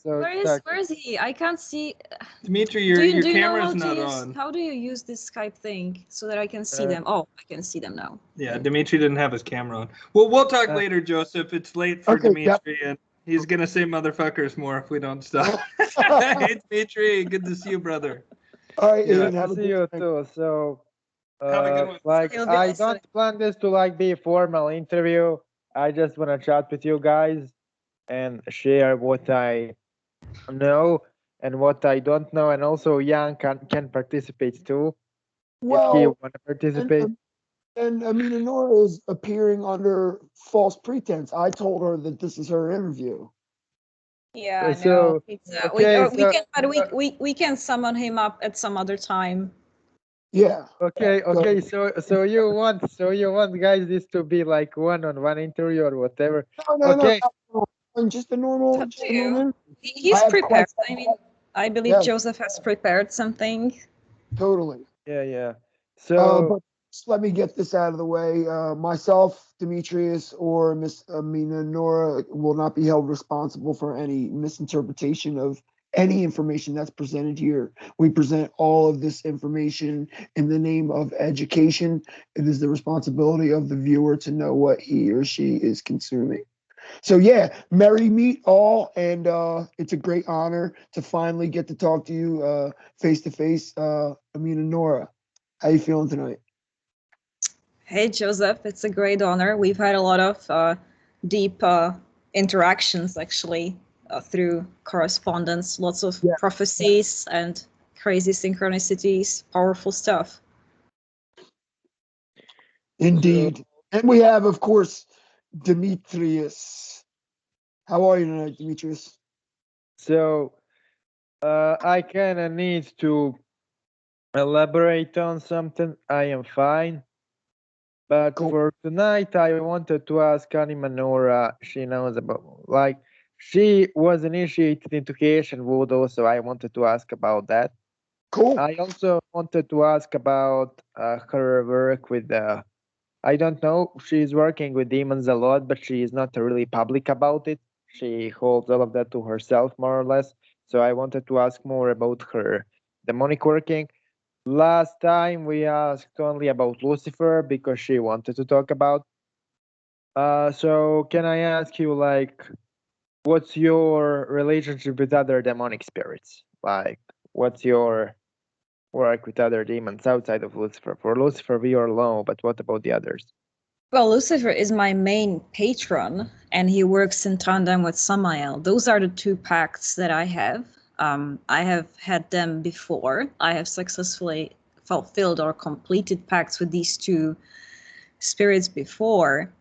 so Where is he? I can't see. Dimitri, Do your you know camera's how to not use, on. how do you use this Skype thing so that I can see them? Oh, I can see them now. Yeah, Dimitri didn't have his camera on. Well, we'll talk later, Joseph. It's late for Dimitri, and he's gonna say motherfuckers more if we don't stop. Hey, Dimitri, good to see you, brother. All right, Yeah. Ian, have a See you good too. So, Have a good one. like, He'll be I listening. don't plan this to like be a formal interview. I just want to chat with you guys and share what I know and what I don't know, and also Jan can participate too if he Well, want to participate. and Amina Nora is appearing under false pretense. I told her that this is her interview. Yeah, I So, know. It's, okay, we can, but we can summon him up at some other time. Yeah. Okay. So you want guys this to be like one-on-one interview or whatever? No, Okay. no. Just a normal. It's up to you. I He's have prepared. questions. I mean, I believe Yeah. Joseph has prepared something. Totally. Yeah. So But just let me get this out of the way. Myself, Demetrius, or Miss Amina Nora will not be held responsible for any misinterpretation of any information that's presented here. We present all of this information in the name of education. It is the responsibility of the viewer to know what he or she is consuming. So yeah, merry meet all, and it's a great honor to finally get to talk to you face to face, Amina Nora. How you feeling tonight? Hey, Joseph, it's a great honor. We've had a lot of deep interactions, actually, through correspondence, lots of prophecies and crazy synchronicities, powerful stuff. Indeed. And we have, of course, Demetrius. How are you tonight, Demetrius? So I kind of need to elaborate on something. I am fine. But for tonight, I wanted to ask Anima Nora. She knows about, like, she was initiated into Haitian voodoo, so I wanted to ask about that. Cool. I also wanted to ask about her work with I don't know. She's working with demons a lot, but she is not really public about it. She holds all of that to herself, more or less. So I wanted to ask more about her demonic working. Last time we asked only about Lucifer because she wanted to talk about. So can I ask you, like, what's your relationship with other demonic spirits? Like, what's your work with other demons outside of Lucifer? For Lucifer, we are low, but what about the others? Well, Lucifer is my main patron, and he works in tandem with Samael. Those are the two pacts that I have. I have had them before. I have successfully fulfilled or completed pacts with these two spirits before,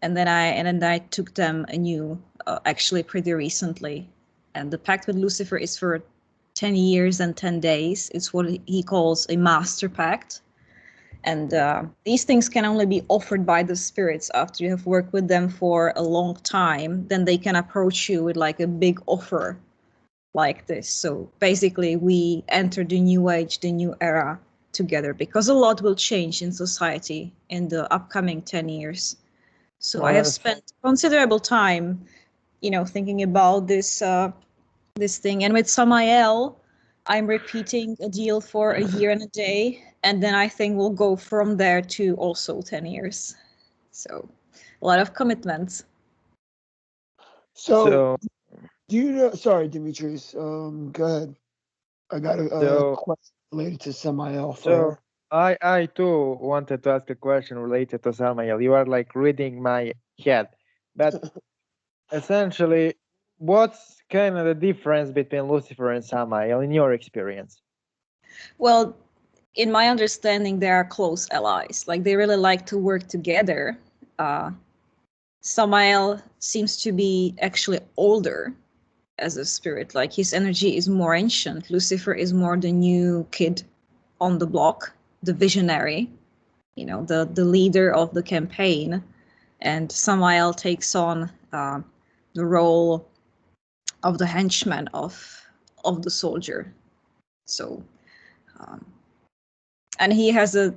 and then I took them anew, actually pretty recently. And the pact with Lucifer is for 10 years and 10 days. It's what he calls a master pact. And these things can only be offered by the spirits after you have worked with them for a long time. Then they can approach you with like a big offer like this. So basically we enter the new age, the new era together, because a lot will change in society in the upcoming 10 years. So I have spent considerable time, thinking about this this thing. And with Samael, I'm repeating a deal for a year and a day, and then I think we'll go from there to also 10 years. So a lot of commitments. So do you know? Sorry, Demetrius. Go ahead. I got a question related to Samael for her. I too wanted to ask a question related to Samael. You are like reading my head, but essentially, what's kind of the difference between Lucifer and Samael in your experience? Well, in my understanding, they are close allies. Like they really like to work together. Samael seems to be actually older as a spirit. Like his energy is more ancient. Lucifer is more the new kid on the block, the visionary, the leader of the campaign. And Samael takes on the role of the henchman of the soldier. So, and he has a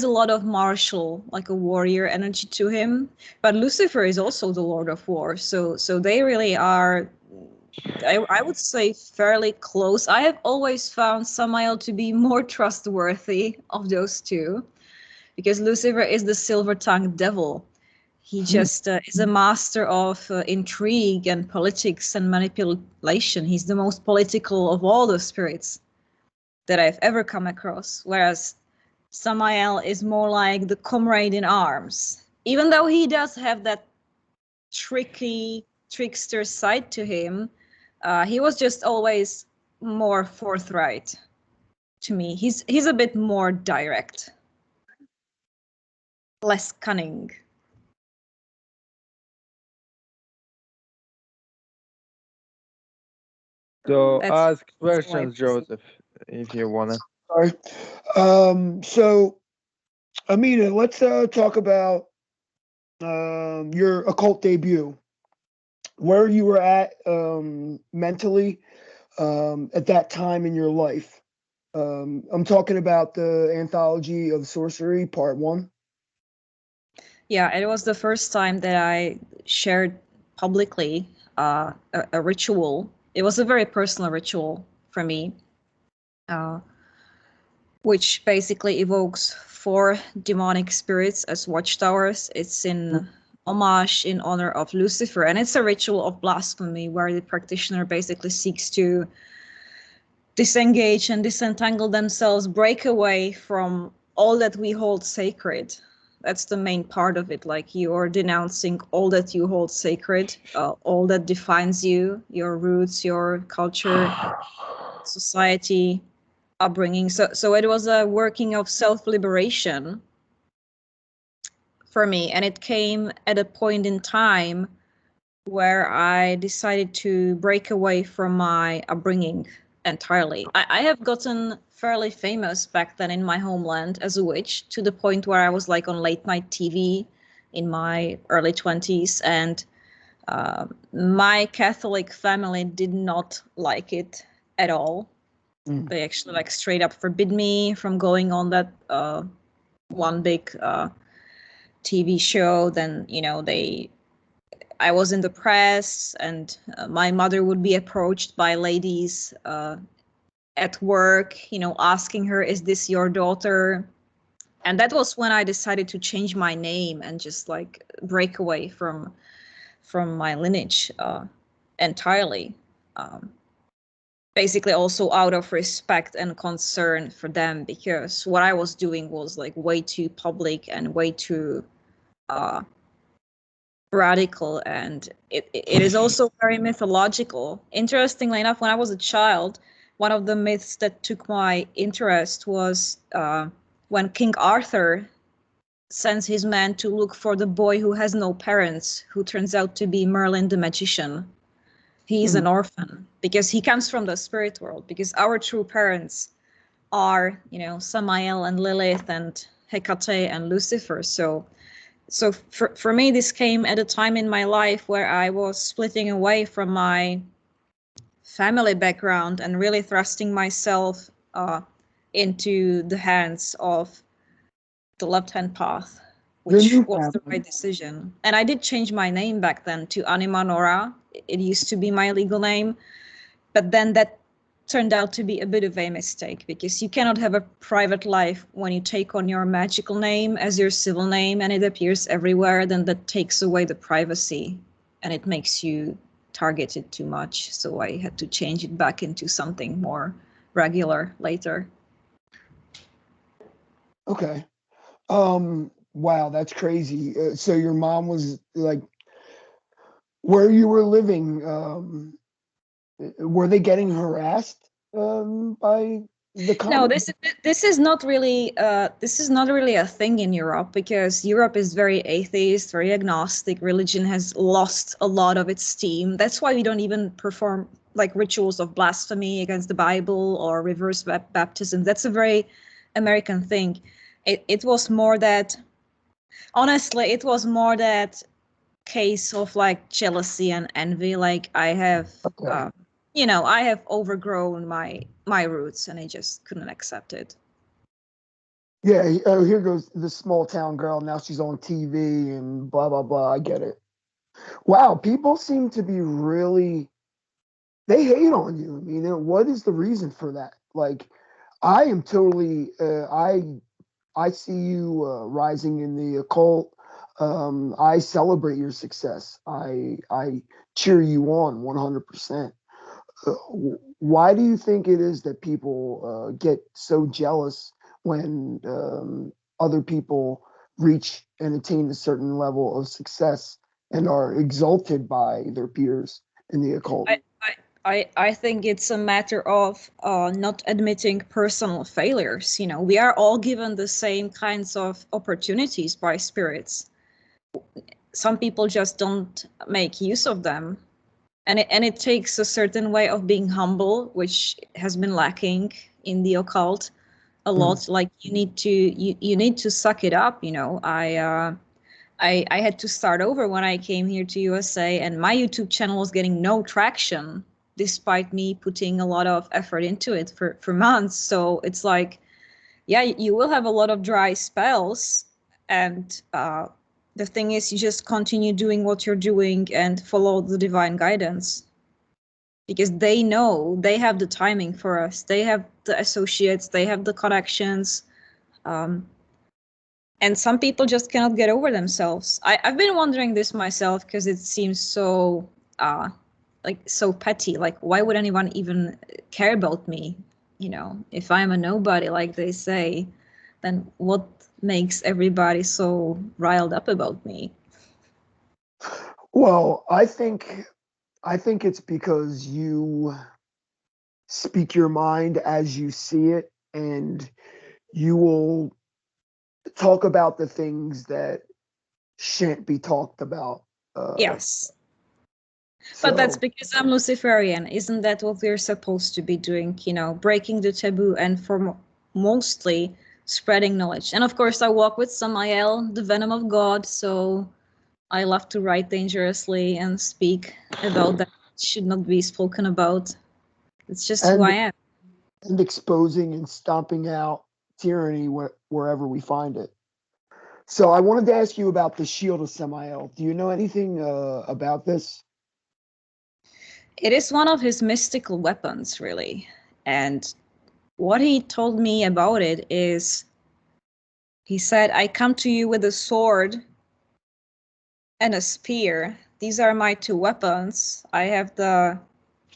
lot of martial, like a warrior energy to him. But Lucifer is also the Lord of War. So they really are I would say fairly close. I have always found Samael to be more trustworthy of those two, because Lucifer is the silver-tongued devil. He just is a master of intrigue and politics and manipulation. He's the most political of all the spirits that I've ever come across, whereas Samael is more like the comrade in arms. Even though he does have that trickster side to him, he was just always more forthright to me. He's a bit more direct, less cunning. So That's ask how I questions, perceive it. Joseph, if you wanna. Sorry. So, Amina, let's talk about your occult debut. Where you were at mentally at that time in your life. I'm talking about the Anthology of Sorcery, Part 1. Yeah, it was the first time that I shared publicly a ritual. It was a very personal ritual for me, which basically evokes 4 demonic spirits as watchtowers. It's in homage in honor of Lucifer, and it's a ritual of blasphemy where the practitioner basically seeks to disengage and disentangle themselves, break away from all that we hold sacred. That's the main part of it. Like, you are denouncing all that you hold sacred, all that defines you, your roots, your culture, society, upbringing. So it was a working of self-liberation for me, and it came at a point in time where I decided to break away from my upbringing entirely. I have gotten fairly famous back then in my homeland as a witch, to the point where I was like on late night TV in my early 20s, and my Catholic family did not like it at all. They actually like straight up forbid me from going on that one big TV show. Then, you know, I was in the press, and my mother would be approached by ladies at work, you know, asking her, "Is this your daughter?" And that was when I decided to change my name and just like break away from my lineage entirely. Basically, also out of respect and concern for them, because what I was doing was like way too public and way too radical, and it is also very mythological. Interestingly enough, when I was a child, one of the myths that took my interest was when King Arthur sends his men to look for the boy who has no parents, who turns out to be Merlin the magician. He's an orphan because he comes from the spirit world, because our true parents are, you know, Samael and Lilith and Hecate and Lucifer. So for me, this came at a time in my life where I was splitting away from my family background and really thrusting myself into the hands of the left-hand path, which was the right decision. And I did change my name back then to Anima Nora. It used to be my legal name, but then that turned out to be a bit of a mistake, because you cannot have a private life when you take on your magical name as your civil name and it appears everywhere. Then that takes away the privacy and it makes you targeted too much. So I had to change it back into something more regular later. Okay. Wow, that's crazy. So your mom was like, where you were living, were they getting harassed by the No, comments? this is not really a thing in Europe, because Europe is very atheist, very agnostic. Religion has lost a lot of its steam. That's why we don't even perform like rituals of blasphemy against the Bible or reverse baptism. That's a very American thing. It was more that, honestly, it was more that case of like jealousy and envy. Like, I have you know, I have overgrown my roots and I just couldn't accept it. Yeah, oh, here goes the small town girl. Now she's on TV and blah, blah, blah. I get it. Wow, people seem to be really they hate on you. I mean, what is the reason for that? Like, I am totally, I see you rising in the occult. I celebrate your success. I cheer you on 100%. Why do you think it is that people get so jealous when other people reach and attain a certain level of success and are exalted by their peers in the occult? I think it's a matter of not admitting personal failures. You know, we are all given the same kinds of opportunities by spirits. Some people just don't make use of them. And it takes a certain way of being humble, which has been lacking in the occult a lot. Like you need to suck it up, you know. I had to start over when I came here to USA, and my YouTube channel was getting no traction despite me putting a lot of effort into it for months. So it's like, yeah, you will have a lot of dry spells, and the thing is, you just continue doing what you're doing and follow the divine guidance, because they know, they have the timing for us, they have the associates, they have the connections, and some people just cannot get over themselves. I've been wondering this myself, because it seems so like so petty. Like, why would anyone even care about me? You know, if I'm a nobody, like they say, then what makes everybody so riled up about me? Well, I think it's because you speak your mind as you see it, and you will talk about the things that shan't be talked about. Yes. So, But that's because I'm Luciferian. Isn't that what we're supposed to be doing? You know, breaking the taboo and for mostly spreading knowledge. And of course, I walk with Samael, the venom of God. So I love to write dangerously and speak about that should not be spoken about. It's just who I am. And exposing and stomping out tyranny wherever we find it. So I wanted to ask you about the Shield of Semiel. Do you know anything about this? It is one of his mystical weapons, really. And what he told me about it is, he said, I come to you with a sword and a spear. These are my two weapons. I have the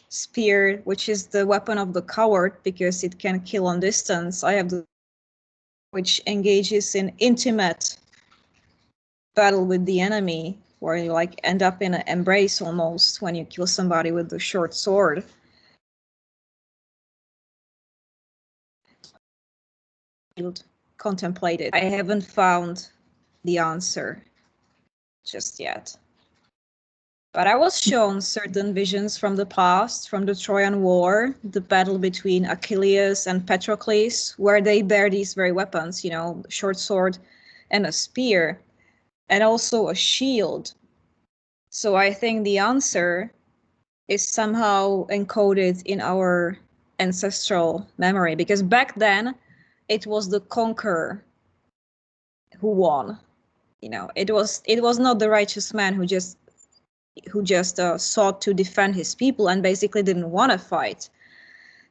spear, which is the weapon of the coward because it can kill on distance. I have the which engages in intimate battle with the enemy, where you like end up in an embrace almost when you kill somebody with the short sword. Contemplated. I haven't found the answer just yet. But I was shown certain visions from the past, from the Trojan War, the battle between Achilles and Patroclus, where they bear these very weapons, you know, short sword and a spear, and also a shield. So I think the answer is somehow encoded in our ancestral memory, because back then it was the conqueror who won. You know, it was not the righteous man who just sought to defend his people and basically didn't want to fight.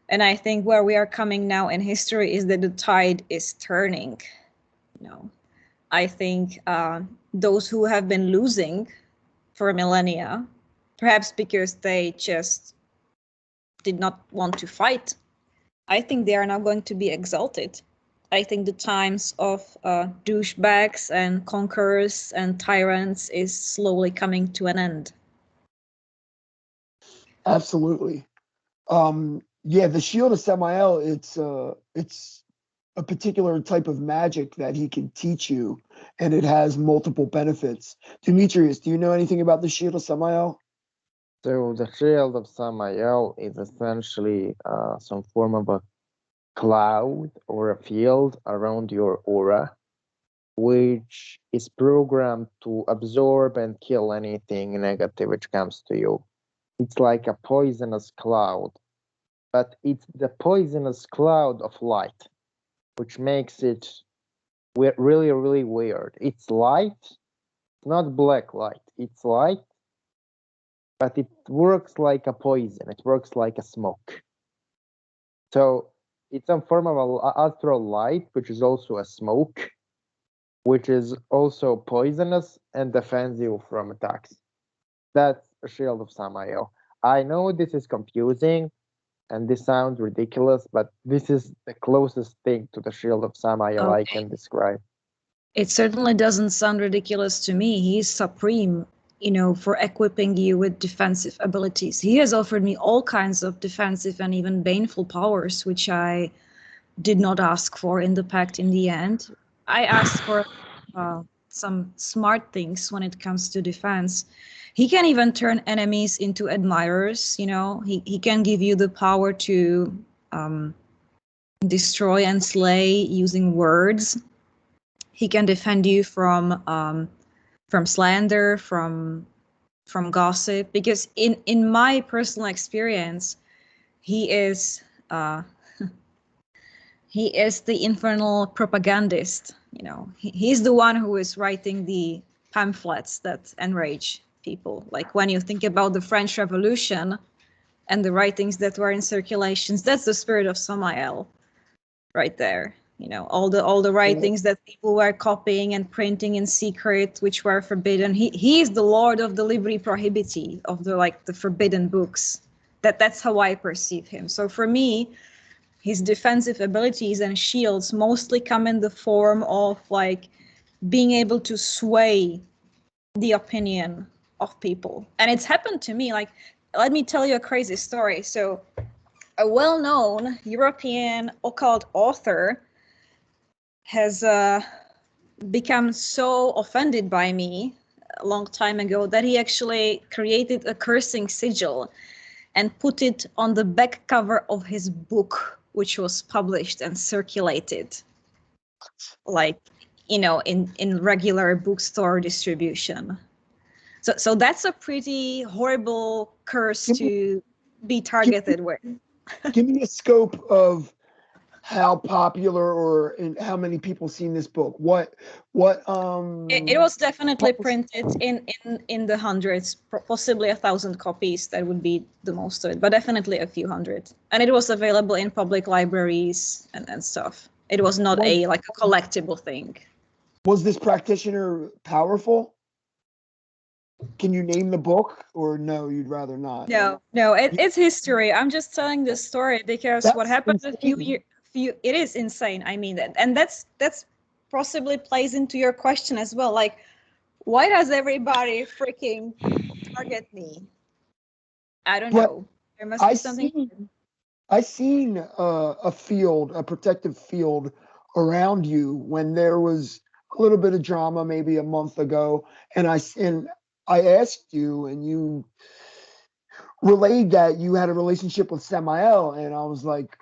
And I think where we are coming now in history is that the tide is turning. You know, I think those who have been losing for millennia, perhaps because they just did not want to fight, I think they are now going to be exalted. I think the times of douchebags and conquerors and tyrants is slowly coming to an end. Absolutely. Yeah, the Shield of Semiel, it's a particular type of magic that he can teach you, and it has multiple benefits. Demetrius, do you know anything about the Shield of Semiel? So the Shield of Samael is essentially some form of a cloud or a field around your aura, which is programmed to absorb and kill anything negative which comes to you. It's like a poisonous cloud, but it's the poisonous cloud of light, which makes it really, really weird. It's light, not black light. It's light, but it works like a poison. It works like a smoke. So it's a form of astral light, which is also a smoke, which is also poisonous and defends you from attacks. That's a Shield of Samael. I know this is confusing and this sounds ridiculous, but this is the closest thing to the Shield of Samael I can describe. It certainly doesn't sound ridiculous to me. He's supreme, for equipping you with defensive abilities. He has offered me all kinds of defensive and even baneful powers, which I did not ask for in the pact in the end. I asked for some smart things when it comes to defense. He can even turn enemies into admirers. He can give you the power to destroy and slay using words. He can defend you from slander, from gossip, because in my personal experience, he is he is the infernal propagandist. He's the one who is writing the pamphlets that enrage people. Like when you think about the French Revolution and the writings that were in circulations, that's the spirit of Samael right there. All the writings that people were copying and printing in secret, which were forbidden. He is the Lord of the Libri Prohibiti, of the forbidden books. That's how I perceive him. So for me, his defensive abilities and shields mostly come in the form of being able to sway the opinion of people. And it's happened to me. Let me tell you a crazy story. So a well-known European occult author has become so offended by me a long time ago that he actually created a cursing sigil and put it on the back cover of his book, which was published and circulated in regular bookstore distribution. So that's a pretty horrible curse to be targeted with. Give me a scope of how popular or in how many people seen this book. What it was definitely printed in the hundreds, possibly 1,000 copies. That would be the most of it, but definitely a few hundred. And it was available in public libraries and stuff. It was not a collectible thing. Was this practitioner powerful? Can you name the book, or no, you'd rather not? No, it's history. I'm just telling this story because what happened a few years. It is insane. I mean that, and that's possibly plays into your question as well. Why does everybody freaking target me? I don't know. There must be something. I seen a protective field around you when there was a little bit of drama maybe a month ago, and I asked you, and you relayed that you had a relationship with Samael, and I was like,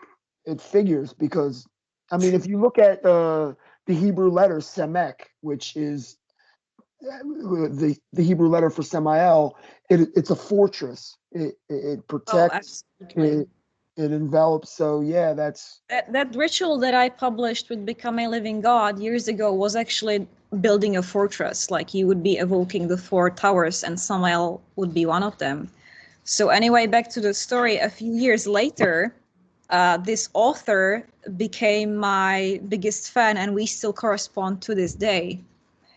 it figures, because I mean, if you look at the Hebrew letter Semek, which is the Hebrew letter for Samael, it's a fortress. It protects. It envelops. So yeah, that ritual that I published with Become a Living God years ago was actually building a fortress. You would be evoking the 4 towers, and Samael would be one of them. So anyway, back to the story. A few years later, this author became my biggest fan, and we still correspond to this day.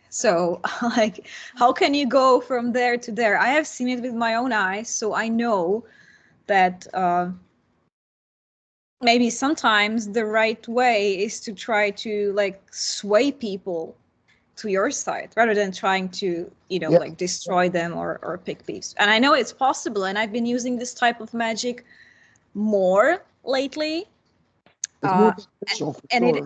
So how can you go from there to there? I have seen it with my own eyes, so I know that maybe sometimes the right way is to try to sway people to your side rather than trying to destroy them or pick peace. And I know it's possible, and I've been using this type of magic more lately, and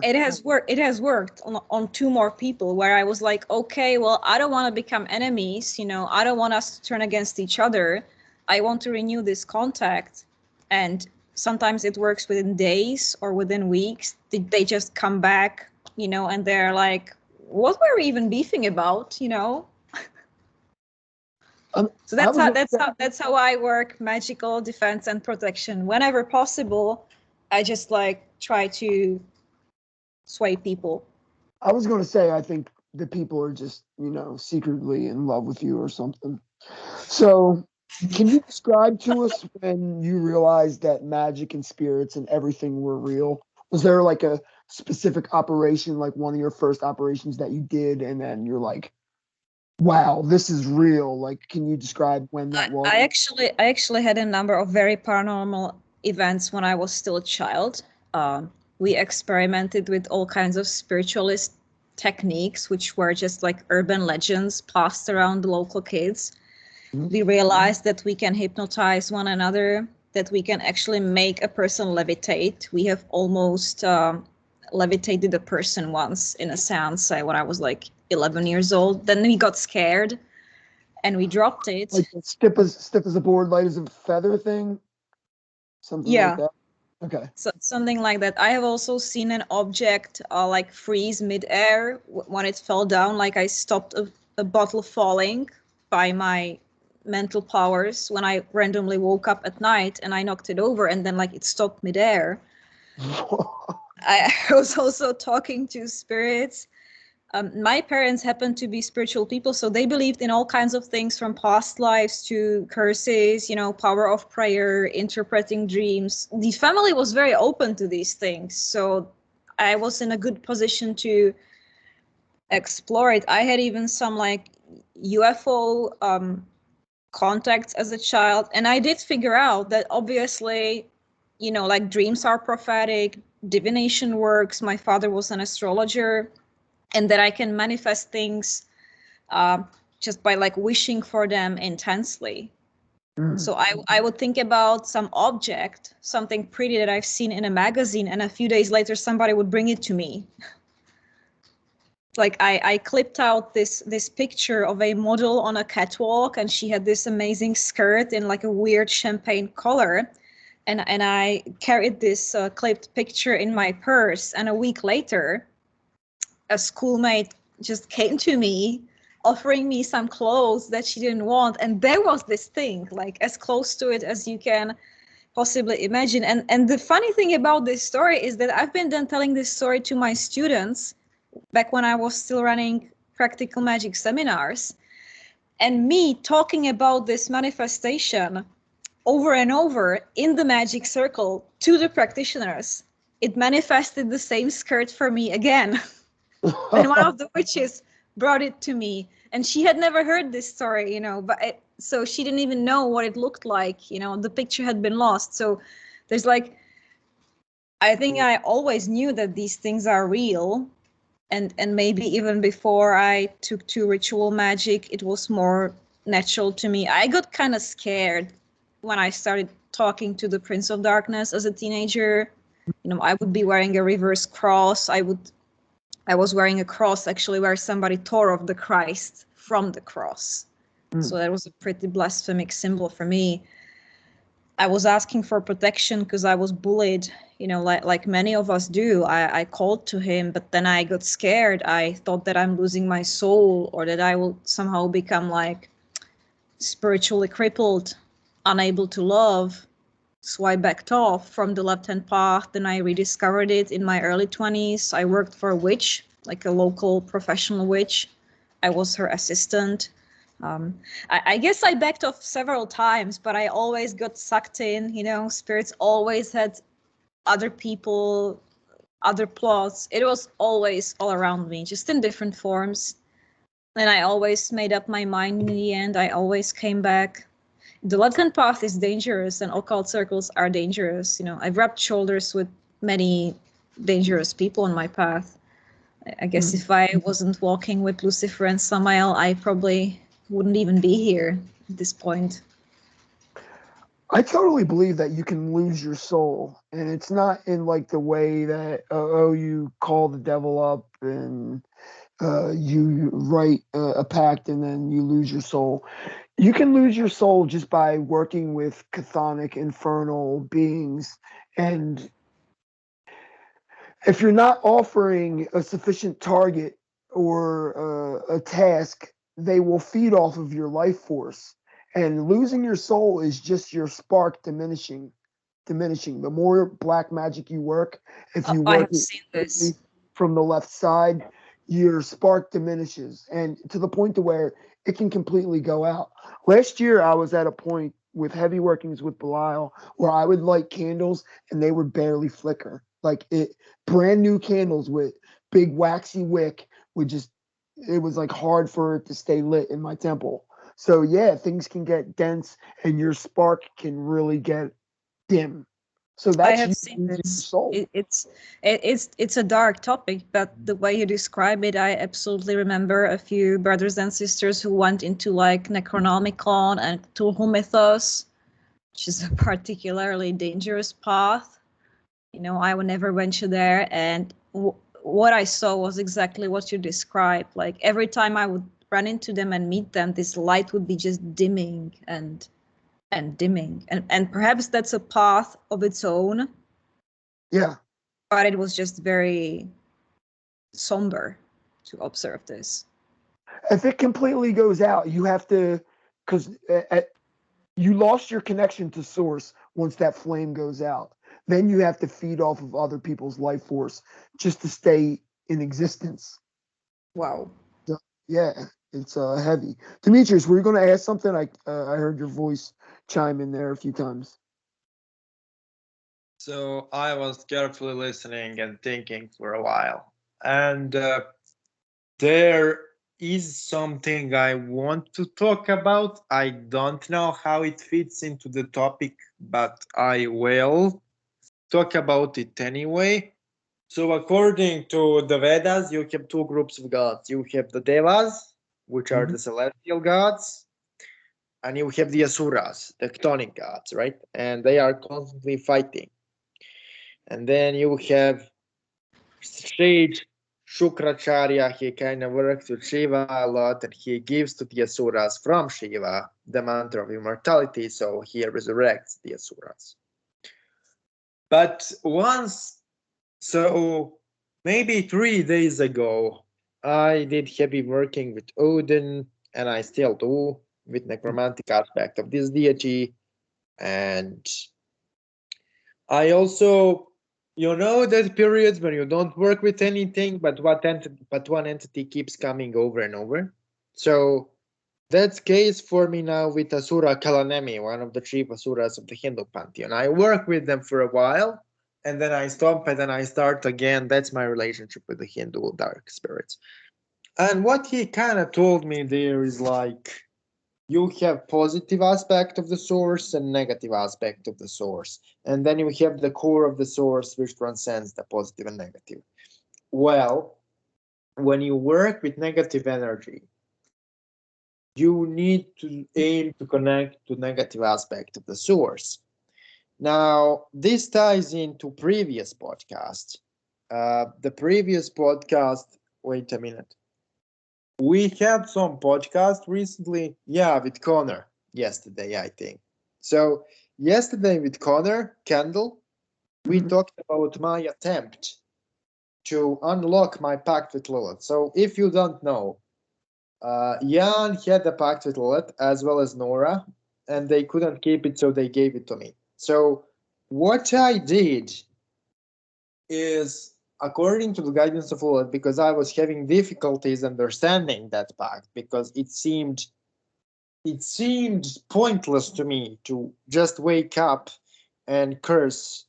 it has worked. It has worked on 2 more people where I was like, okay, well, I don't want to become enemies. I don't want us to turn against each other. I want to renew this contact. And sometimes it works within days or within weeks. They just come back, and they're like, what were we even beefing about? So that's how I work magical defense and protection. Whenever possible, I just try to sway people. I was going to say, I think the people are just, secretly in love with you or something. So Can you describe to us when you realized that magic and spirits and everything were real? Was there like a specific operation, like one of your first operations that you did, and then you're like, wow, this is real? Like, can you describe when that was? I actually had a number of very paranormal events when I was still a child. We experimented with all kinds of spiritualist techniques, which were just like urban legends passed around the local kids. We realized that we can hypnotize one another, that we can actually make a person levitate. We have almost levitated a person once in a seance when I was like 11 years old. Then we got scared and we dropped it. Like stiff as a board, light as a feather thing? Something like that? Okay. So, something like that. I have also seen an object like freeze midair when it fell down, like I stopped a bottle falling by my mental powers when I randomly woke up at night and I knocked it over and then like it stopped midair. I was also talking to spirits. My parents happened to be spiritual people, so they believed in all kinds of things from past lives to curses, power of prayer, interpreting dreams. The family was very open to these things, so I was in a good position to explore it. I had even some like UFO contacts as a child, and I did figure out that obviously, like dreams are prophetic, divination works. My father was an astrologer. And that I can manifest things just by like wishing for them intensely. So I would think about some object, something pretty that I've seen in a magazine, and a few days later somebody would bring it to me. Like I clipped out this picture of a model on a catwalk, and she had this amazing skirt in like a weird champagne color. And I carried this clipped picture in my purse, and a week later, a schoolmate just came to me offering me some clothes that she didn't want, and there was this thing like as close to it as you can possibly imagine. And the funny thing about this story is that I've been then telling this story to my students back when I was still running practical magic seminars, and me talking about this manifestation over and over in the magic circle to the practitioners, it manifested the same skirt for me again. And one of the witches brought it to me, and she had never heard this story, but so she didn't even know what it looked like. The picture had been lost. So there's like, I think I always knew that these things are real, and maybe even before I took to ritual magic, it was more natural to me. I got kind of scared when I started talking to the Prince of Darkness as a teenager. I would be wearing a reverse cross. I was wearing a cross actually where somebody tore off the Christ from the cross. So that was a pretty blasphemic symbol for me. I was asking for protection because I was bullied, like many of us do. I called to him, but then I got scared. I thought that I'm losing my soul, or that I will somehow become like spiritually crippled, unable to love. So I backed off from the left-hand path. Then I rediscovered it in my early 20s. I worked for a witch, like a local professional witch. I was her assistant. I guess I backed off several times, but I always got sucked in. Spirits always had other people, other plots. It was always all around me, just in different forms. And I always made up my mind in the end. I always came back. The left-hand path is dangerous, and occult circles are dangerous. I've rubbed shoulders with many dangerous people on my path. I guess if I wasn't walking with Lucifer and Samael, I probably wouldn't even be here at this point. I totally believe that you can lose your soul, and it's not in like the way that you call the devil up and you write a pact and then you lose your soul. You can lose your soul just by working with chthonic infernal beings, and if you're not offering a sufficient target or a task, they will feed off of your life force. And losing your soul is just your spark diminishing. The more black magic you work, if you I work have seen this. from the left side, your spark diminishes, and to the point to where it can completely go out. Last year, I was at a point with heavy workings with Belial where I would light candles and they would barely flicker. Like it, brand new candles with big waxy wick would just, it was like hard for it to stay lit in my temple. So yeah, things can get dense and your spark can really get dim. So I that's have you seen losing your this. soul. It's a dark topic, but the way you describe it, I absolutely remember a few brothers and sisters who went into like Necronomicon and Cthulhu Mythos, which is a particularly dangerous path. You know, I would never venture there, and what I saw was exactly what you described. Like every time I would run into them and meet them, this light would be just dimming and dimming, and perhaps that's a path of its own, Yeah. but it was just very somber to observe this. If it completely goes out, you have to, because you lost your connection to source once that flame goes out. Then you have to feed off of other people's life force just to stay in existence. Wow. So, yeah, it's heavy. Demetrius, were you going to ask something? I heard your voice chime in there a few times. So I was carefully listening and thinking for a while, and there is something I want to talk about. I don't know how it fits into the topic, but I will talk about it anyway. So according to the Vedas, you have two groups of gods. You have the Devas, which are the celestial gods, and you have the Asuras, the chthonic gods, right? And they are constantly fighting. And then you have sage Shukracharya. He kind of works with Shiva a lot, and he gives to the Asuras from Shiva the mantra of immortality, so he resurrects the Asuras. But once, so maybe 3 days ago, I did heavy working with Odin, and I still do, with necromantic aspect of this deity. And I also, you know, that periods when you don't work with anything, but one entity keeps coming over and over. So that's case for me now with Asura Kalanemi, one of the chief Asuras of the Hindu pantheon. I work with them for a while, and then I stop, and then I start again. That's my relationship with the Hindu dark spirits. And what he kind of told me there is like, you have positive aspect of the source and negative aspect of the source, and then you have the core of the source which transcends the positive and negative. Well, when you work with negative energy, you need to aim to connect to negative aspect of the source. Now, this ties into previous podcast. The previous podcast, wait a minute. We had some podcast recently, yeah, with Connor yesterday, I think. So yesterday with Connor Kendall, we talked about my attempt to unlock my pact with Lilith. So if you don't know, Jan had a pact with Lilith as well as Nora, and they couldn't keep it, so they gave it to me. So what I did is, according to the guidance of Lilith, because I was having difficulties understanding that pact, because it seemed pointless to me to just wake up and curse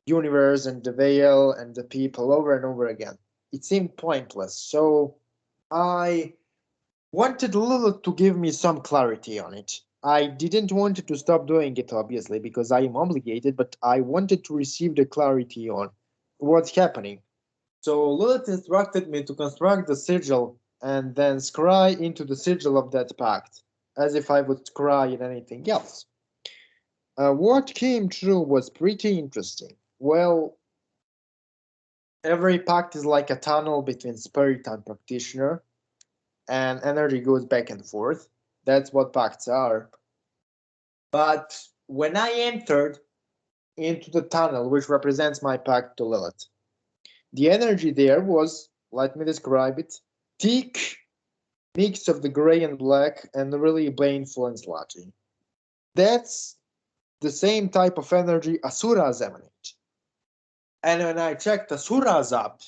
universe and the veil and the people over and over again. It seemed pointless. So I wanted Lilith to give me some clarity on it. I didn't want to stop doing it, obviously, because I am obligated, but I wanted to receive the clarity on what's happening. So Lilith instructed me to construct the sigil and then scry into the sigil of that pact, as if I would scry in anything else. What came true was pretty interesting. Well, every pact is like a tunnel between spirit and practitioner, and energy goes back and forth. That's what pacts are. But when I entered into the tunnel, which represents my pact to Lilith, the energy there was, let me describe it, thick mix of the gray and black and really painful and sludgy. That's the same type of energy Asuras emanate. And when I checked Asuras up,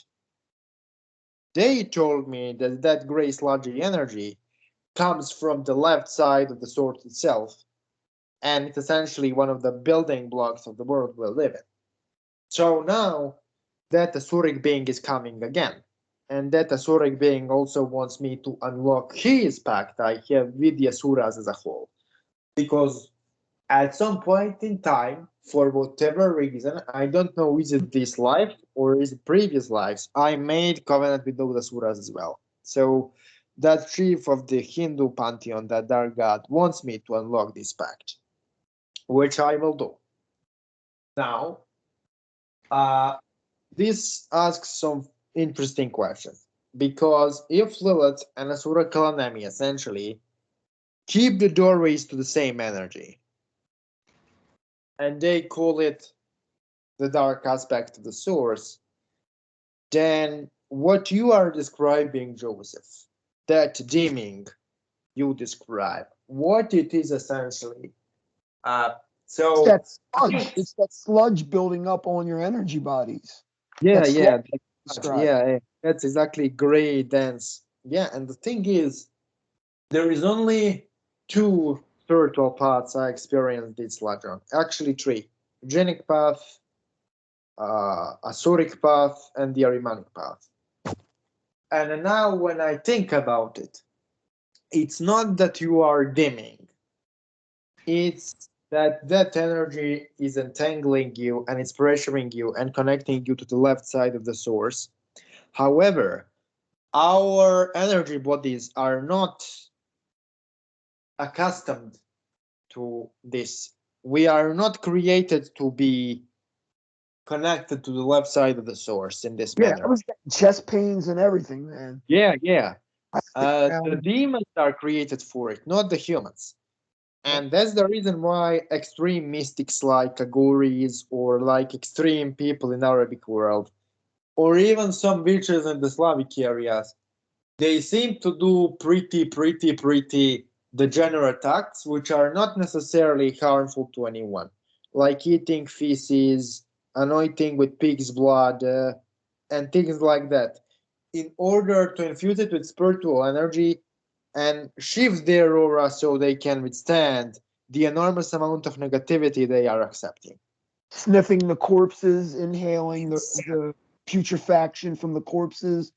they told me that that gray sludgy energy comes from the left side of the source itself, and it's essentially one of the building blocks of the world we live in. So now that Asuric being is coming again, and that Asuric being also wants me to unlock his pact I have with the Asuras as a whole. Because at some point in time, for whatever reason, I don't know, is it this life or is it previous lives, I made covenant with those Asuras as well. So that chief of the Hindu pantheon, that dark god, wants me to unlock this pact, which I will do. Now, this asks some interesting questions, because if Lilith and Asura Kalanami essentially keep the doorways to the same energy, and they call it the dark aspect of the source, then what you are describing, Joseph, that dimming you describe, what it is essentially. So it's that sludge. It's that sludge building up on your energy bodies. Yeah, that's exactly gray, dense. Yeah, and the thing is, there is only two spiritual paths I experienced this sludge on. Actually, three: Genic path, Asuric path, and the Arimanic path. And now, when I think about it, it's not that you are dimming; it's that that energy is entangling you and it's pressuring you and connecting you to the left side of the source. However, our energy bodies are not accustomed to this. We are not created to be connected to the left side of the source in this manner. I was getting chest pains and everything, man. Yeah. The demons are created for it, not the humans. And that's the reason why extreme mystics like Agoris or like extreme people in Arabic world, or even some witches in the Slavic areas, they seem to do pretty degenerate acts, which are not necessarily harmful to anyone, like eating feces, anointing with pig's blood, and things like that, in order to infuse it with spiritual energy and shift their aura so they can withstand the enormous amount of negativity they are accepting. Sniffing the corpses, inhaling the putrefaction from the corpses.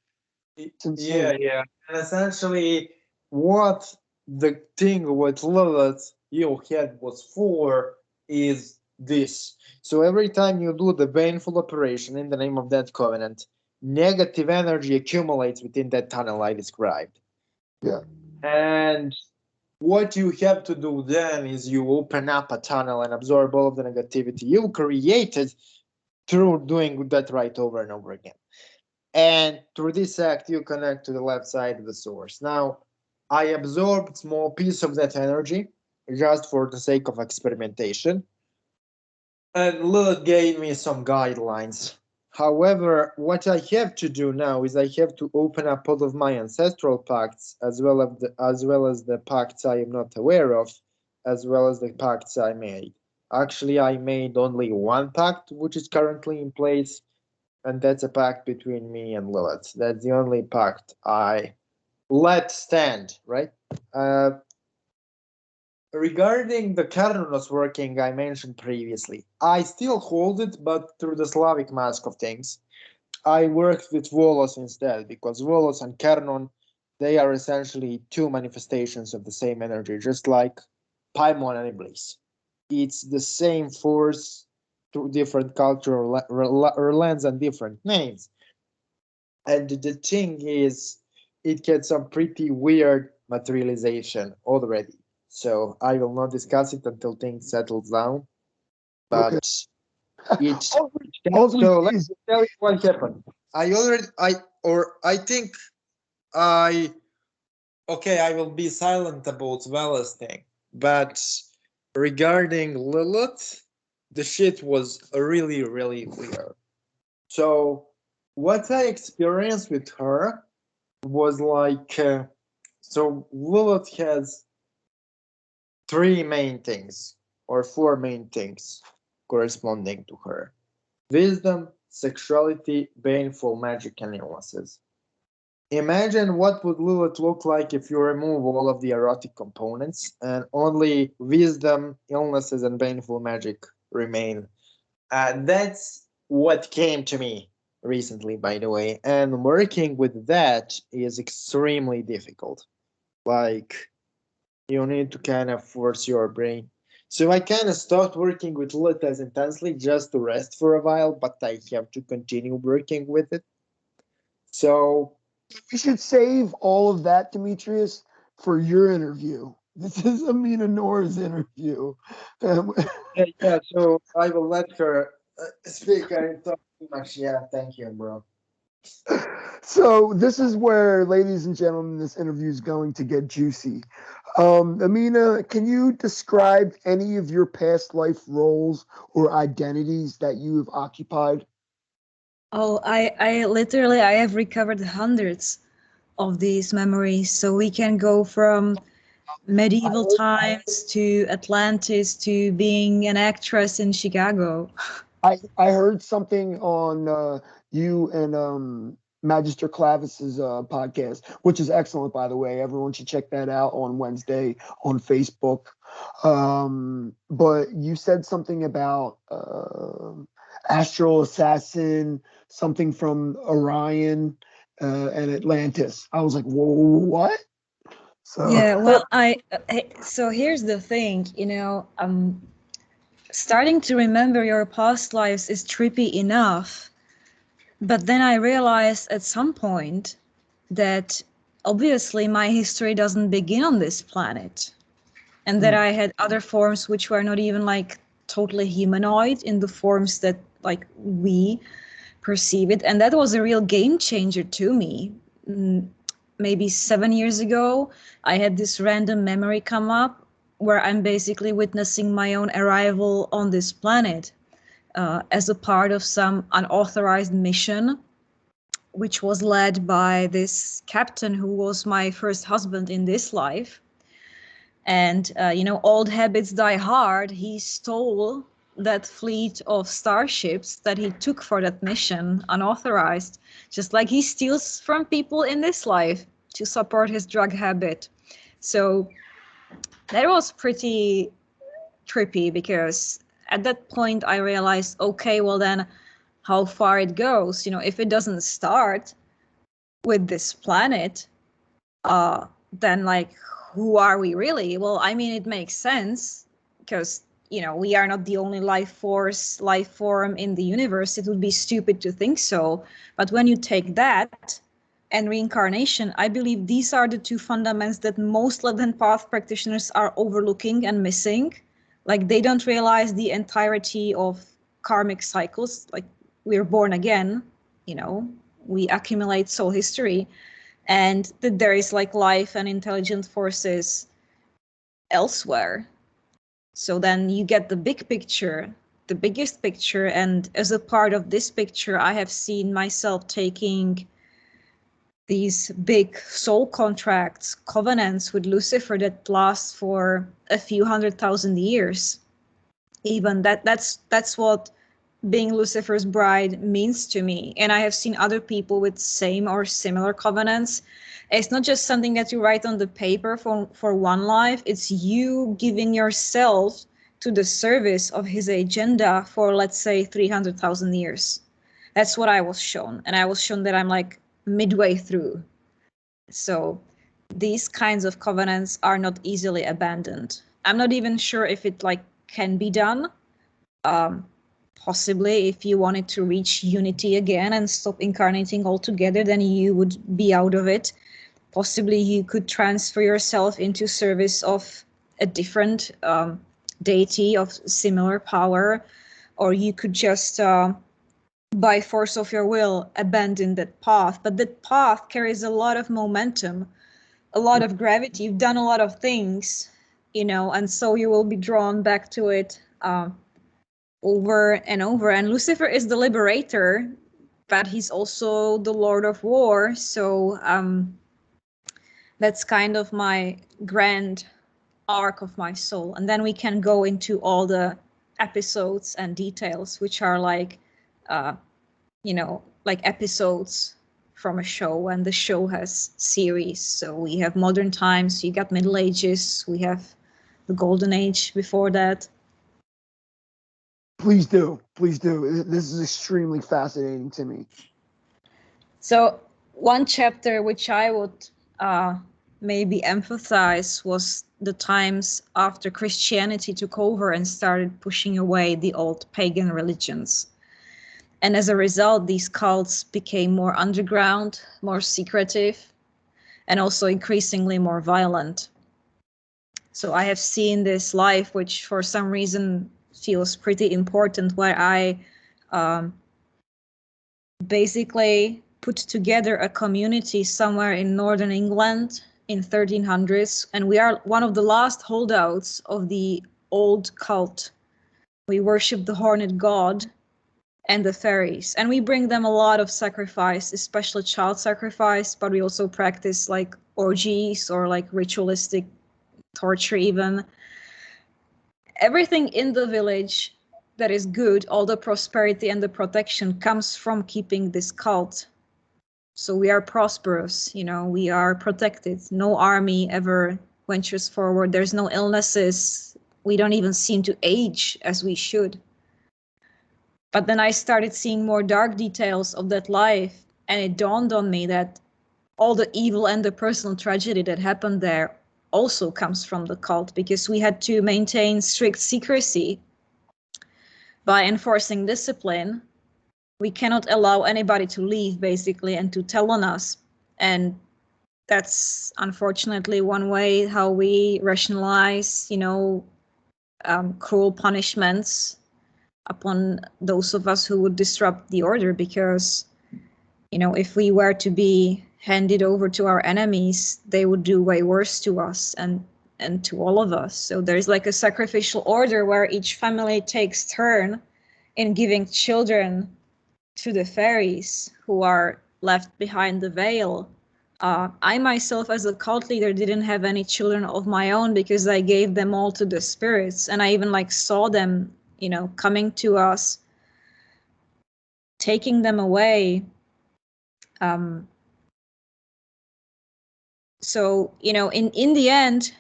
Yeah. And essentially, what the thing with Lilith you had was for is this. So every time you do the baneful operation in the name of that covenant, negative energy accumulates within that tunnel I described. Yeah. And what you have to do then is you open up a tunnel and absorb all of the negativity you created through doing that right over and over again. And through this act, you connect to the left side of the source. Now, I absorbed a small piece of that energy just for the sake of experimentation. And Lilith gave me some guidelines. However, what I have to do now is I have to open up all of my ancestral pacts, as well as the pacts I am not aware of, as well as the pacts I made. Actually, I made only one pact, which is currently in place, and that's a pact between me and Lilith. That's the only pact I let stand, right? Regarding the Cardinals working I mentioned previously, I still hold it, but through the Slavic mask of things. I worked with Volos instead, because Volos and Kernon, they are essentially two manifestations of the same energy, just like Paimon and Iblis. It's the same force through different cultural lands and different names. And the thing is, it gets some pretty weird materialization already. So I will not discuss it until things settle down. But it's so let me tell you what happened. I will be silent about Vala's thing. But regarding Lilith, the shit was really weird. So what I experienced with her was like, so Lilith has three main things, or four main things corresponding to her: wisdom, sexuality, baneful magic, and illnesses. Imagine what would Lilith look like if you remove all of the erotic components and only wisdom, illnesses, and painful magic remain. That's what came to me recently, by the way. And working with that is extremely difficult. Like, you need to kind of force your brain. So I kind of stopped working with Lilith as intensely just to rest for a while, but I have to continue working with it. So We should save all of that, Demetrius, for your interview. This is Amina Nora's interview. yeah, so I will let her speak. I talk too much. Yeah, thank you, bro. So this is where, ladies and gentlemen, this interview is going to get juicy. Amina, can you describe any of your past life roles or identities that you have occupied? Oh, I literally, I have recovered hundreds of these memories. So we can go from medieval times to Atlantis to being an actress in Chicago. I heard something on you and Magister Clavis's podcast, which is excellent, by the way. Everyone should check that out on Wednesday on Facebook. But you said something about Astral Assassin, something from Orion and Atlantis. I was like, whoa, what? So Yeah, well, so here's the thing, starting to remember your past lives is trippy enough, but then I realized at some point that obviously my history doesn't begin on this planet, and that I had other forms which were not even like totally humanoid in the forms that like we perceive it, and that was a real game changer to me. Maybe 7 years ago, I had this random memory come up where I'm basically witnessing my own arrival on this planet as a part of some unauthorized mission, which was led by this captain who was my first husband in this life. And, old habits die hard. He stole that fleet of starships that he took for that mission unauthorized, just like he steals from people in this life to support his drug habit. So that was pretty trippy, because at that point I realized, okay, well then how far it goes, if it doesn't start with this planet, then like, who are we really? Well, I mean, it makes sense because, we are not the only life form in the universe. It would be stupid to think so. But when you take that and reincarnation, I believe these are the two fundamentals that most 11th path practitioners are overlooking and missing. Like, they don't realize the entirety of karmic cycles. Like, we're born again, we accumulate soul history, and that there is like life and intelligent forces elsewhere. So then you get the big picture, the biggest picture, and as a part of this picture, I have seen myself taking these big soul contracts, covenants with Lucifer that last for a few 100,000 years. Even that's what being Lucifer's bride means to me. And I have seen other people with same or similar covenants. It's not just something that you write on the paper for one life. It's you giving yourself to the service of his agenda for, let's say, 300,000 years. That's what I was shown. And I was shown that I'm like midway through. So these kinds of covenants are not easily abandoned. I'm not even sure if it like can be done. Possibly if you wanted to reach unity again and stop incarnating altogether, then you would be out of it. Possibly you could transfer yourself into service of a different deity of similar power, or you could just by force of your will abandon that path. But that path carries a lot of momentum, a lot of gravity. You've done a lot of things, and so you will be drawn back to it over and over. And Lucifer is the liberator, but he's also the Lord of War. So that's kind of my grand arc of my soul. And then we can go into all the episodes and details, which are like, like episodes from a show, and the show has series. So we have modern times, you got Middle Ages, we have the Golden Age before that. Please do. Please do. This is extremely fascinating to me. So one chapter which I would maybe emphasize was the times after Christianity took over and started pushing away the old pagan religions. And as a result, these cults became more underground, more secretive, and also increasingly more violent. So I have seen this life, which for some reason feels pretty important, where I basically put together a community somewhere in northern England in 1300s, and we are one of the last holdouts of the old cult. We worship the horned god and the fairies, and we bring them a lot of sacrifice, especially child sacrifice, but we also practice like orgies or like ritualistic torture even. Everything in the village that is good, all the prosperity and the protection comes from keeping this cult. So we are prosperous, you know, we are protected. No army ever ventures forward. There's no illnesses. We don't even seem to age as we should. But then I started seeing more dark details of that life, and it dawned on me that all the evil and the personal tragedy that happened there also comes from the cult, because we had to maintain strict secrecy by enforcing discipline. We cannot allow anybody to leave, basically, and to tell on us. And that's unfortunately one way how we rationalize, you know, cruel punishments upon those of us who would disrupt the order, because, you know, if we were to be handed over to our enemies, they would do way worse to us and to all of us. So there's like a sacrificial order where each family takes turn in giving children to the fairies who are left behind the veil. I myself, as a cult leader, didn't have any children of my own because I gave them all to the spirits, and I even like saw them, you know, coming to us, taking them away. So, you know, in the end,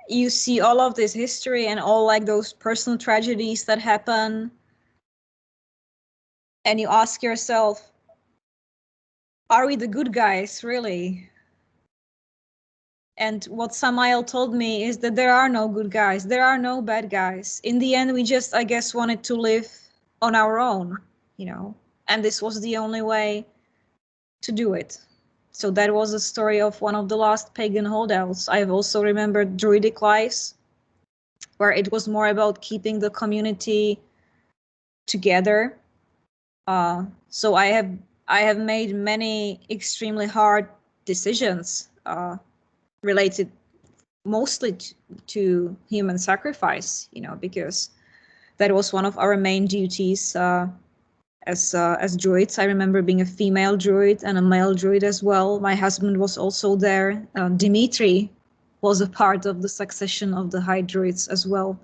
you see all of this history and all like those personal tragedies that happen, and you ask yourself, are we the good guys, really? And what Samael told me is that there are no good guys. There are no bad guys. In the end, we just, I guess, wanted to live on our own, you know, and this was the only way to do it. So that was the story of one of the last pagan holdouts. I've also remembered druidic lives, where it was more about keeping the community together. So I have made many extremely hard decisions related mostly to human sacrifice, you know, because that was one of our main duties as druids. I remember being a female druid and a male druid as well. My husband was also there. Dimitri was a part of the succession of the high druids as well.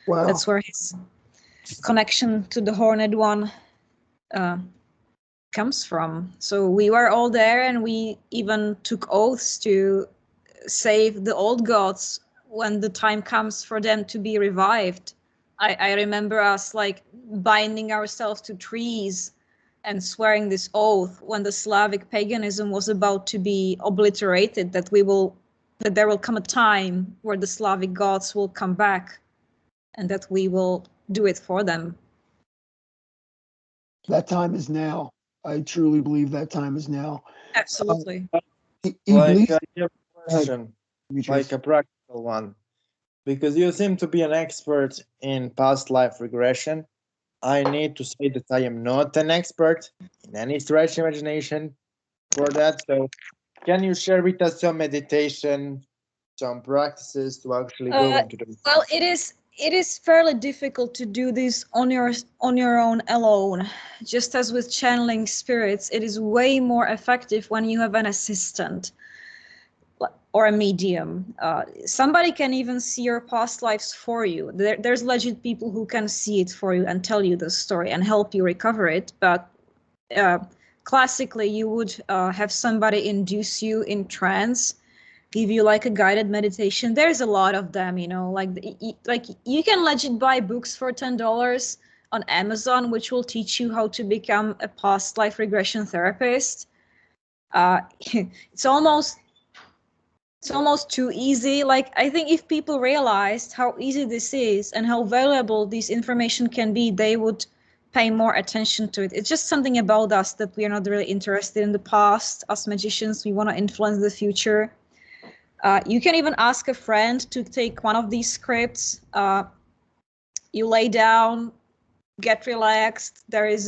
Wow. That's where his connection to the Horned One comes from. So we were all there, and we even took oaths to save the old gods when the time comes for them to be revived. I remember us like binding ourselves to trees and swearing this oath when the Slavic paganism was about to be obliterated, that there will come a time where the Slavic gods will come back and that we will do it for them. That time is now. I truly believe that time is now. Absolutely. Like I have a question, like a practical one, because you seem to be an expert in past life regression. I need to say that I am not an expert in any stretch imagination for that. So can you share with us some meditation, some practices to actually go into the... Well, it is fairly difficult to do this on your own alone. Just as with channeling spirits, it is way more effective when you have an assistant or a medium. Somebody can even see your past lives for you. There's legit people who can see it for you and tell you the story and help you recover it. But classically you would have somebody induce you in trance, give you like a guided meditation. There's a lot of them, you know, like you can legit buy books for $10 on Amazon, which will teach you how to become a past life regression therapist. It's almost too easy. Like, I think if people realized how easy this is and how valuable this information can be, they would pay more attention to it. It's just something about us that we are not really interested in the past. As magicians, we want to influence the future. You can even ask a friend to take one of these scripts. You lay down, get relaxed. There is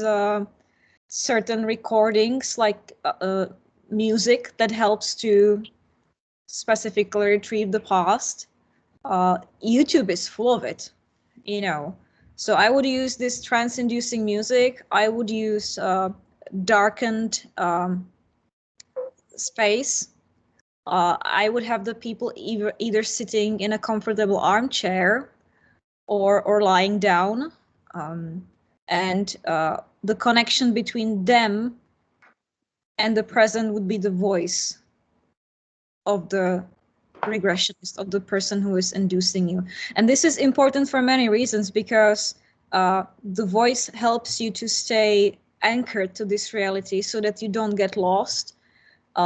certain recordings, like music, that helps to specifically retrieve the past. YouTube is full of it, you know. So I would use this trance-inducing music. I would use darkened space. I would have the people either sitting in a comfortable armchair or lying down, and the connection between them and the present would be the voice of the regressionist, of the person who is inducing you. And this is important for many reasons, because the voice helps you to stay anchored to this reality so that you don't get lost,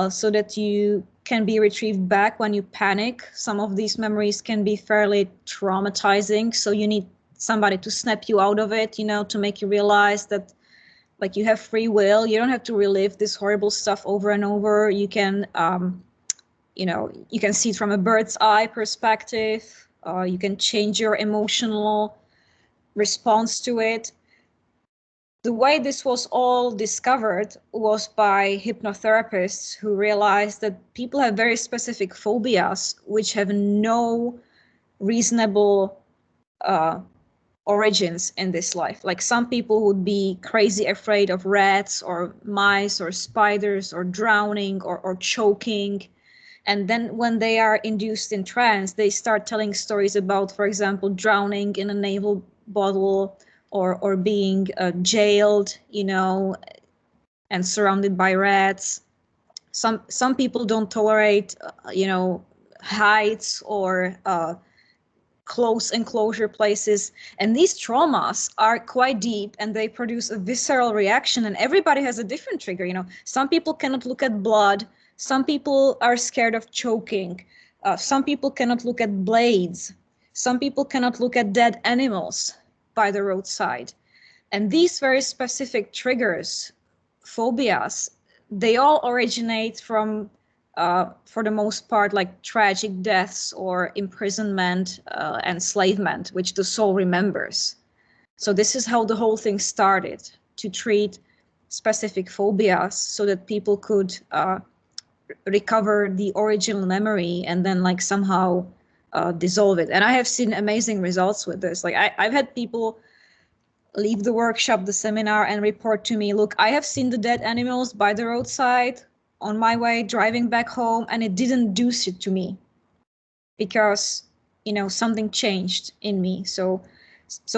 so that you can be retrieved back when you panic. Some of these memories can be fairly traumatizing, so you need somebody to snap you out of it, you know, to make you realize that, like, you have free will. You don't have to relive this horrible stuff over and over. You can you know, you can see it from a bird's eye perspective. You can change your emotional response to it. The way this was all discovered was by hypnotherapists who realized that people have very specific phobias which have no reasonable origins in this life. Like, some people would be crazy afraid of rats or mice or spiders or drowning or choking. And then when they are induced in trance, they start telling stories about, for example, drowning in a naval bottle, or being jailed, you know, and surrounded by rats. Some people don't tolerate, you know, heights or close enclosure places. And these traumas are quite deep, and they produce a visceral reaction. And everybody has a different trigger. You know, some people cannot look at blood. Some people are scared of choking. Some people cannot look at blades. Some people cannot look at dead animals by the roadside. And these very specific triggers, phobias, they all originate from, for the most part, like tragic deaths or imprisonment, enslavement, which the soul remembers. So this is how the whole thing started, to treat specific phobias so that people could recover the original memory and then, like, somehow dissolve it. And I have seen amazing results with this. Like, I've had people leave the workshop, the seminar, and report to me, look, I have seen the dead animals by the roadside on my way driving back home, and it didn't do shit to me because, you know, something changed in me. So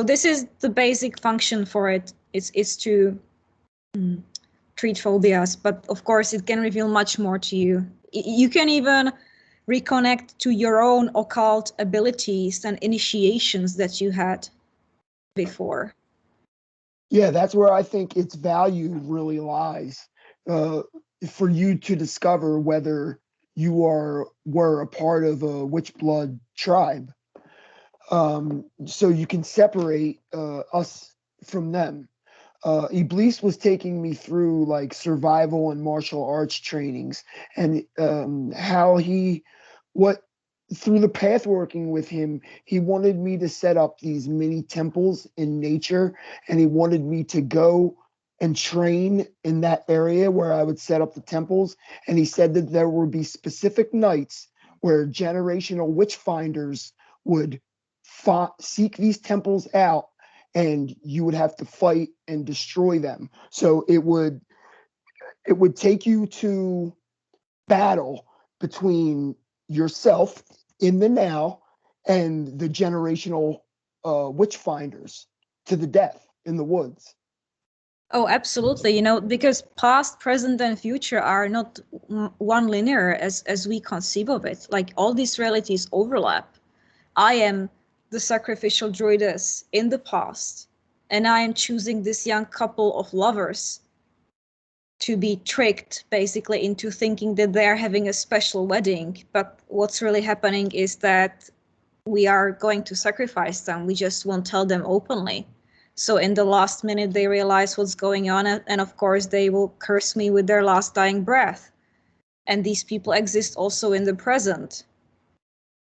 this is the basic function for it. It's to treat phobias, but of course it can reveal much more to you. You can even reconnect to your own occult abilities and initiations that you had before. Yeah, that's where I think its value really lies, for you to discover whether you were a part of a witch blood tribe. So you can separate us from them. Iblis was taking me through, like, survival and martial arts trainings, and how through the path working with him, he wanted me to set up these mini temples in nature, and he wanted me to go and train in that area where I would set up the temples. And he said that there would be specific nights where generational witch finders would seek these temples out, and you would have to fight and destroy them. So it would take you to battle between yourself in the now and the generational witch finders to the death in the woods. Oh, absolutely. You know, because past, present, and future are not one linear as we conceive of it. Like all these realities overlap. I am the sacrificial druidess in the past, and I am choosing this young couple of lovers to be tricked basically into thinking that they're having a special wedding. But what's really happening is that we are going to sacrifice them. We just won't tell them openly. So in the last minute, they realize what's going on. And of course, they will curse me with their last dying breath. And these people exist also in the present.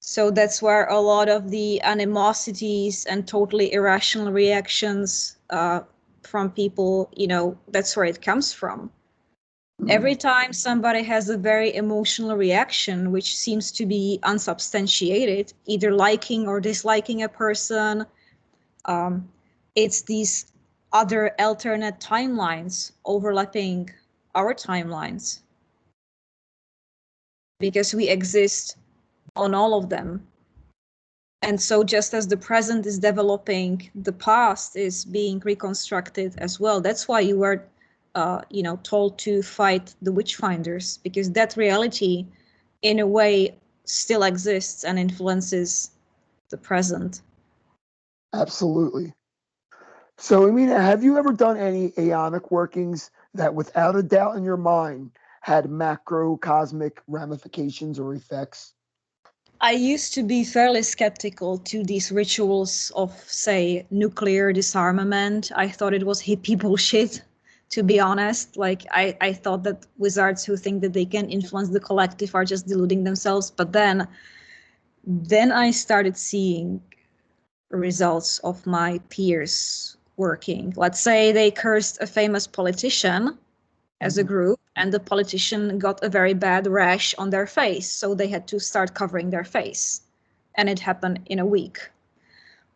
So that's where a lot of the animosities and totally irrational reactions from people, you know, that's where it comes from. Every time somebody has a very emotional reaction, which seems to be unsubstantiated, either liking or disliking a person, it's these other alternate timelines overlapping our timelines. Because we exist on all of them. And so just as the present is developing, the past is being reconstructed as well. That's why you were you know, told to fight the witchfinders, because that reality in a way still exists and influences the present. Absolutely. So, Amina, have you ever done any aeonic workings that without a doubt in your mind had macrocosmic ramifications or effects? I used to be fairly skeptical to these rituals of, say, nuclear disarmament. I thought it was hippie bullshit, to be honest. Like, I thought that wizards who think that they can influence the collective are just deluding themselves. But then I started seeing results of my peers working. Let's say they cursed a famous politician as a group, and the politician got a very bad rash on their face, so they had to start covering their face, and it happened in a week.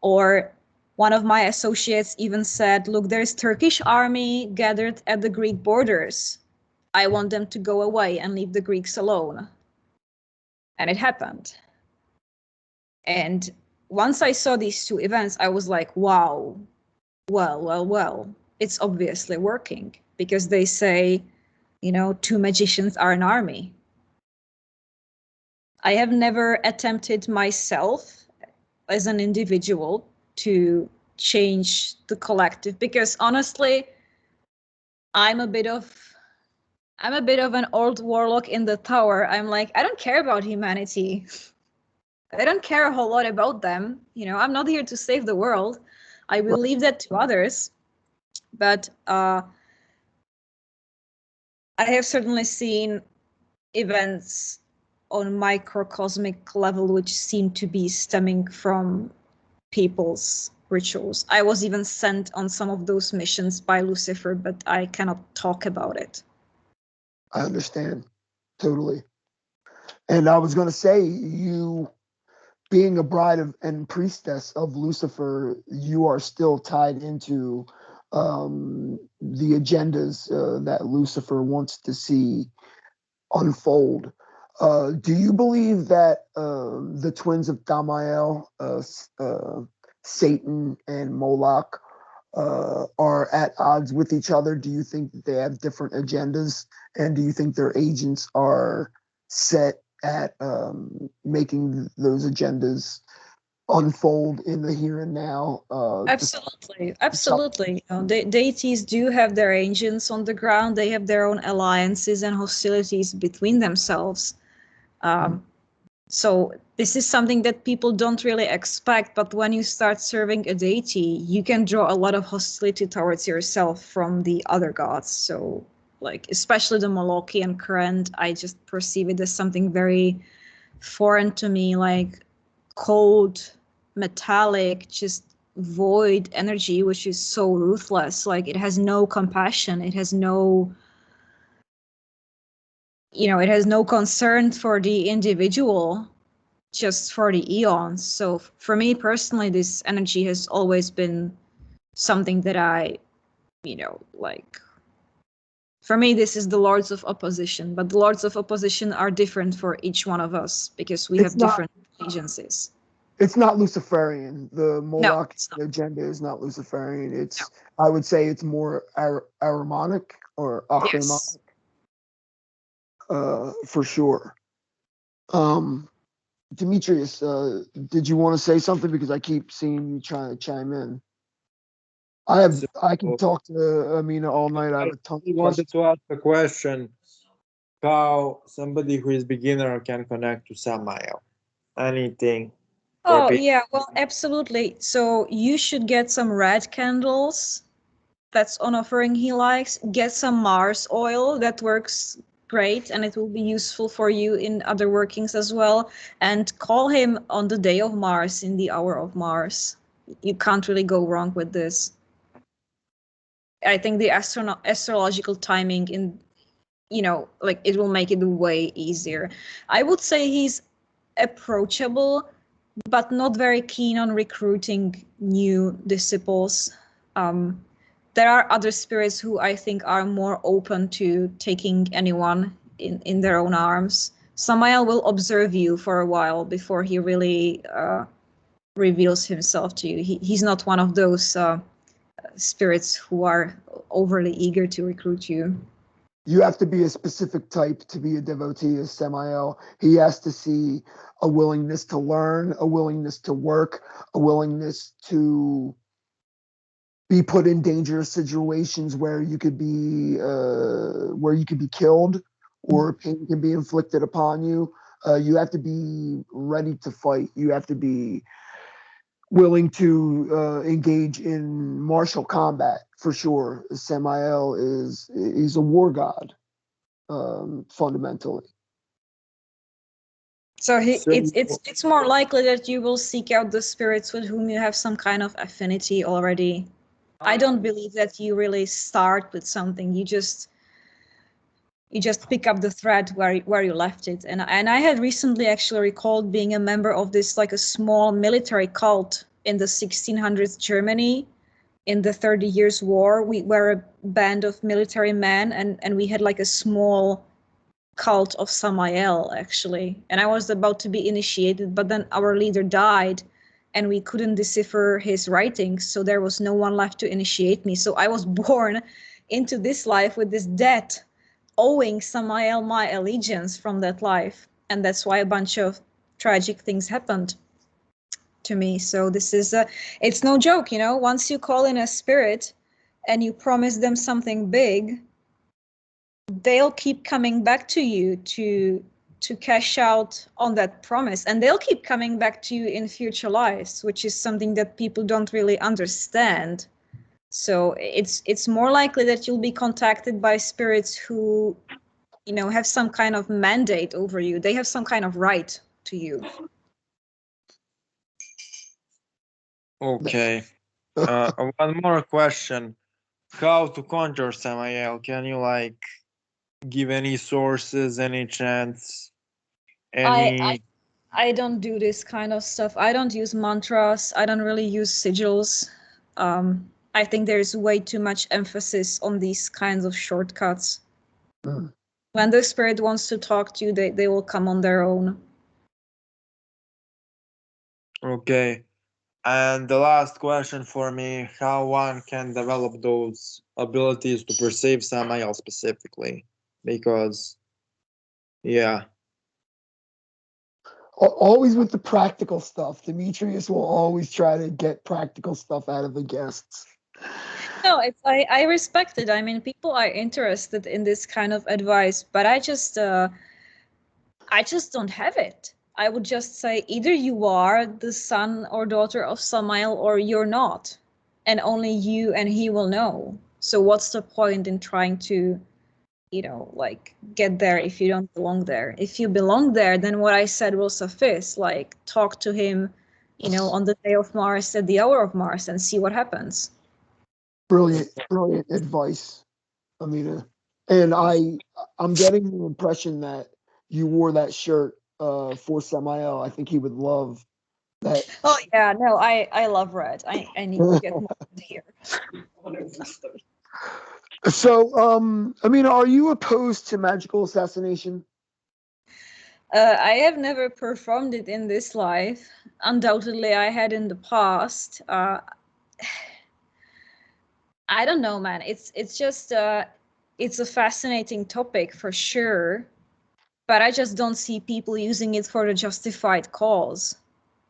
Or one of my associates even said, look, there's Turkish army gathered at the Greek borders. I want them to go away and leave the Greeks alone. And it happened. And once I saw these two events, I was like, wow, well, it's obviously working, because they say, you know, two magicians are an army. I have never attempted myself as an individual to change the collective, because honestly, I'm a bit of an old warlock in the tower. I'm like, I don't care about humanity. I don't care a whole lot about them. You know, I'm not here to save the world. I will leave that to others. But I have certainly seen events on microcosmic level which seem to be stemming from people's rituals. I was even sent on some of those missions by Lucifer, but I cannot talk about it. I understand totally. And I was going to say, you being a bride of and priestess of Lucifer, you are still tied into the agendas that Lucifer wants to see unfold. Do you believe that the twins of Samael, Satan and Moloch, are at odds with each other? Do you think that they have different agendas? And do you think their agents are set at making those agendas unfold in the here and now? Absolutely. You know, deities do have their agents on the ground. They have their own alliances and hostilities between themselves. So this is something that people don't really expect, but when you start serving a deity, you can draw a lot of hostility towards yourself from the other gods. So, like, especially the Molochian current, I just perceive it as something very foreign to me, like cold, metallic, just void energy, which is so ruthless. Like, it has no compassion. It has no, you know, it has no concern for the individual, just for the eons. So for me personally, this energy has always been something that I, you know, like, for me, this is the Lords of Opposition, but the Lords of Opposition are different for each one of us because we have different agencies. It's not Luciferian. The No, Moloch it's not. agenda is not Luciferian. No. I would say it's more Ahrimanic or Yes. Ahrimanic, for sure. Demetrius, did you want to say something? Because I keep seeing you trying to chime in. So I can talk to Amina all night. I have a ton I of wanted questions. to ask a question: how somebody who is beginner can connect to Samael? Anything? Oh, yeah, well, absolutely. So you should get some red candles. That's an offering he likes. Get some Mars oil. That works great, and it will be useful for you in other workings as well. And call him on the day of Mars, in the hour of Mars. You can't really go wrong with this. I think the astrological timing like it will make it way easier. I would say he's approachable, but not very keen on recruiting new disciples. There are other spirits who I think are more open to taking anyone in their own arms. Samael will observe you for a while before he really reveals himself to you. He's not one of those spirits who are overly eager to recruit you. You have to be a specific type to be a devotee of Samael. He has to see a willingness to learn, a willingness to work, a willingness to be put in dangerous situations where you could be killed or pain can be inflicted upon you. You have to be ready to fight. You have to be willing to engage in martial combat for sure. Samael he's a war god, fundamentally. So it's more likely that you will seek out the spirits with whom you have some kind of affinity already. I don't believe that you really start with something. You just pick up the thread where you left it. And I had recently actually recalled being a member of this, like, a small military cult in the 1600s Germany. In the 30 Years' War, we were a band of military men, and we had like a small cult of Samael, actually. And I was about to be initiated, but then our leader died and we couldn't decipher his writings, so there was no one left to initiate me. So I was born into this life with this debt, owing Samael my allegiance from that life. And that's why a bunch of tragic things happened to me. So this is it's no joke, once you call in a spirit and you promise them something big, they'll keep coming back to you to cash out on that promise, and they'll keep coming back to you in future lives, which is something that people don't really understand. So it's more likely that you'll be contacted by spirits who have some kind of mandate over you. They have some kind of right to you. Okay. One more question: how to conjure Samael? Can you give any sources, any chants, any? I don't do this kind of stuff. I don't use mantras. I don't really use sigils. I think there's way too much emphasis on these kinds of shortcuts. When the spirit wants to talk to you, they will come on their own. Okay. And the last question for me: how one can develop those abilities to perceive Samael specifically? Because, yeah. Always with the practical stuff. Demetrius will always try to get practical stuff out of the guests. No, I respect it. I mean, people are interested in this kind of advice, but I just don't have it. I would just say either you are the son or daughter of Samael or you're not, and only you and he will know. So what's the point in trying to get there if you don't belong there? If you belong there, then what I said will suffice. Like, talk to him, on the day of Mars at the hour of Mars and see what happens. Brilliant advice, Amina. And I'm getting the impression that you wore that shirt for Samael. I think he would love that. Oh yeah, no, I love red. I need to get more here. So, Amina, are you opposed to magical assassination? I have never performed it in this life. Undoubtedly, I had in the past. I don't know, man. It's just it's a fascinating topic for sure, but I just don't see people using it for a justified cause.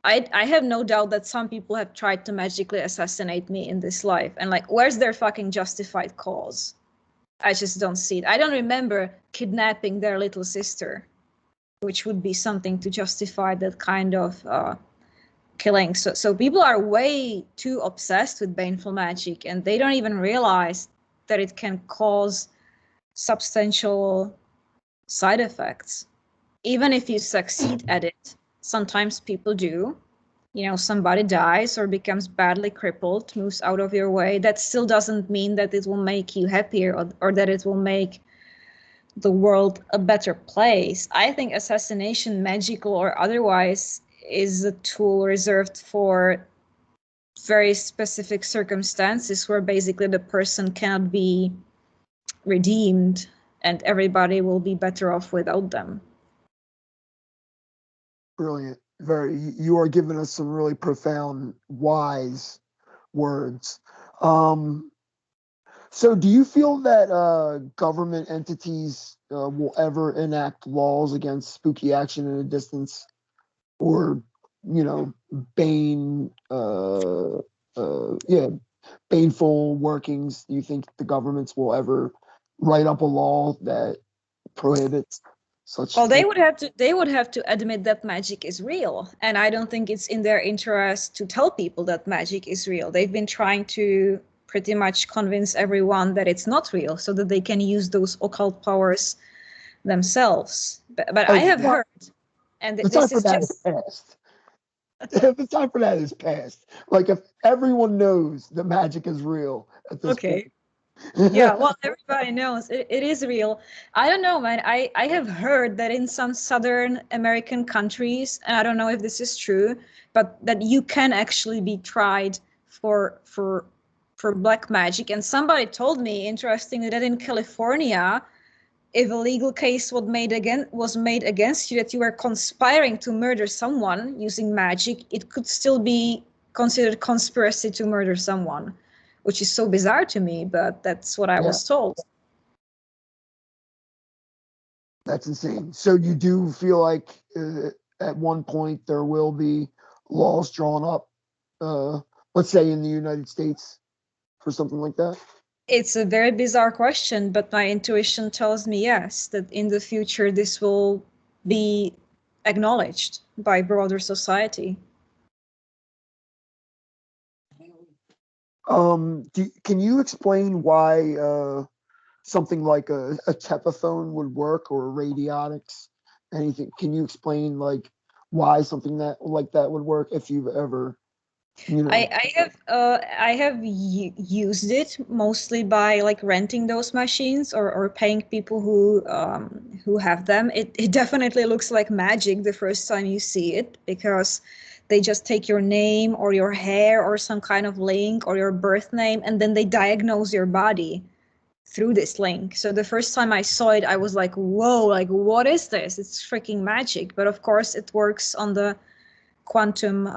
I have no doubt that some people have tried to magically assassinate me in this life, and like, where's their fucking justified cause? I just don't see it. I don't remember kidnapping their little sister, which would be something to justify that kind of killing. So people are way too obsessed with baneful magic, and they don't even realize that it can cause substantial side effects. Even if you succeed at it, sometimes people do. You know, somebody dies or becomes badly crippled, moves out of your way. That still doesn't mean that it will make you happier, or that it will make the world a better place. I think assassination, magical or otherwise, is a tool reserved for very specific circumstances where basically the person cannot be redeemed and everybody will be better off without them. Brilliant. You are giving us some really profound, wise words. So do you feel that government entities will ever enact laws against spooky action in a distance, or, you know, baneful workings? Do you think the governments will ever write up a law that prohibits such? Well, they would have to admit that magic is real, and I don't think it's in their interest to tell people that magic is real. They've been trying to pretty much convince everyone that it's not real, so that they can use those occult powers themselves. But I have heard, and the time for that is past. The time for that is past. Like, if everyone knows that magic is real at this point. Yeah, well, everybody knows it is real. I don't know, man. I have heard that in some Southern American countries, and I don't know if this is true, but that you can actually be tried for black magic. And somebody told me, interestingly, that in California, if a legal case was made against you, that you were conspiring to murder someone using magic, it could still be considered conspiracy to murder someone, which is so bizarre to me, but that's what I was told. That's insane. So you do feel like at one point there will be laws drawn up, let's say in the United States, for something like that? It's a very bizarre question, but my intuition tells me yes, that in the future this will be acknowledged by broader society. Can you explain why something like a tepaphone would work, or radionics? Anything? Can you explain like why something like that would work, if you've ever? You know. I have used it mostly by like renting those machines or paying people who have them. It definitely looks like magic the first time you see it, because they just take your name or your hair or some kind of link or your birth name, and then they diagnose your body through this link. So the first time I saw it, I was like, whoa, like, what is this? It's freaking magic. But of course it works on the quantum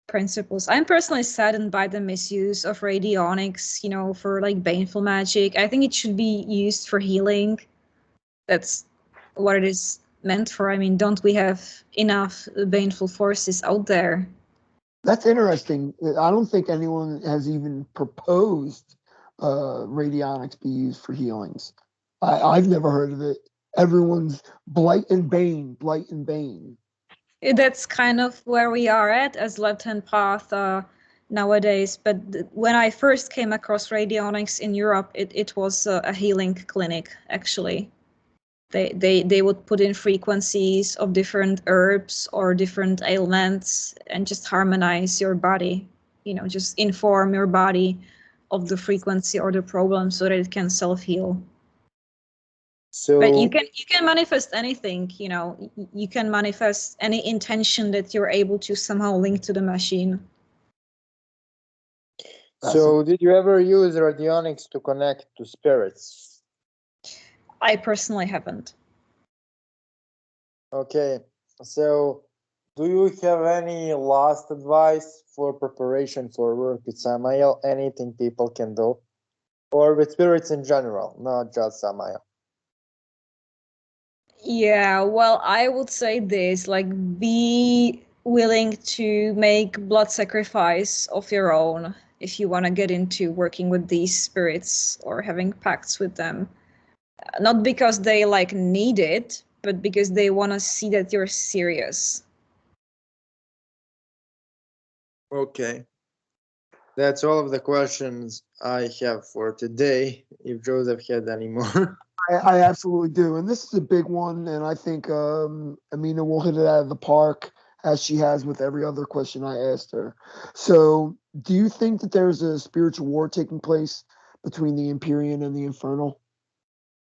principles. I'm personally saddened by the misuse of radionics, you know, for like baneful magic. I think it should be used for healing. That's what it is meant for. I mean, don't we have enough baneful forces out there? That's interesting. I don't think anyone has even proposed radionics be used for healings. I've never heard of it. Everyone's blight and bane. That's kind of where we are at as left-hand path nowadays. But when I first came across radionics in Europe, it was a healing clinic, actually. They would put in frequencies of different herbs or different ailments and just harmonize your body, you know, just inform your body of the frequency or the problem so that it can self-heal. So, but you can manifest anything, you know. You can manifest any intention that you're able to somehow link to the machine. So did you ever use radionics to connect to spirits? I personally haven't. Okay, so do you have any last advice for preparation for work with Samael? Anything people can do? Or with spirits in general, not just Samael? Yeah, well, I would say this, like, be willing to make blood sacrifice of your own if you want to get into working with these spirits or having pacts with them. Not because they like need it, but because they want to see that you're serious. Okay. That's all of the questions I have for today. If Joseph had any more. I absolutely do, and this is a big one, and I think Amina will hit it out of the park as she has with every other question I asked her. So, do you think that there's a spiritual war taking place between the Empyrean and the Infernal?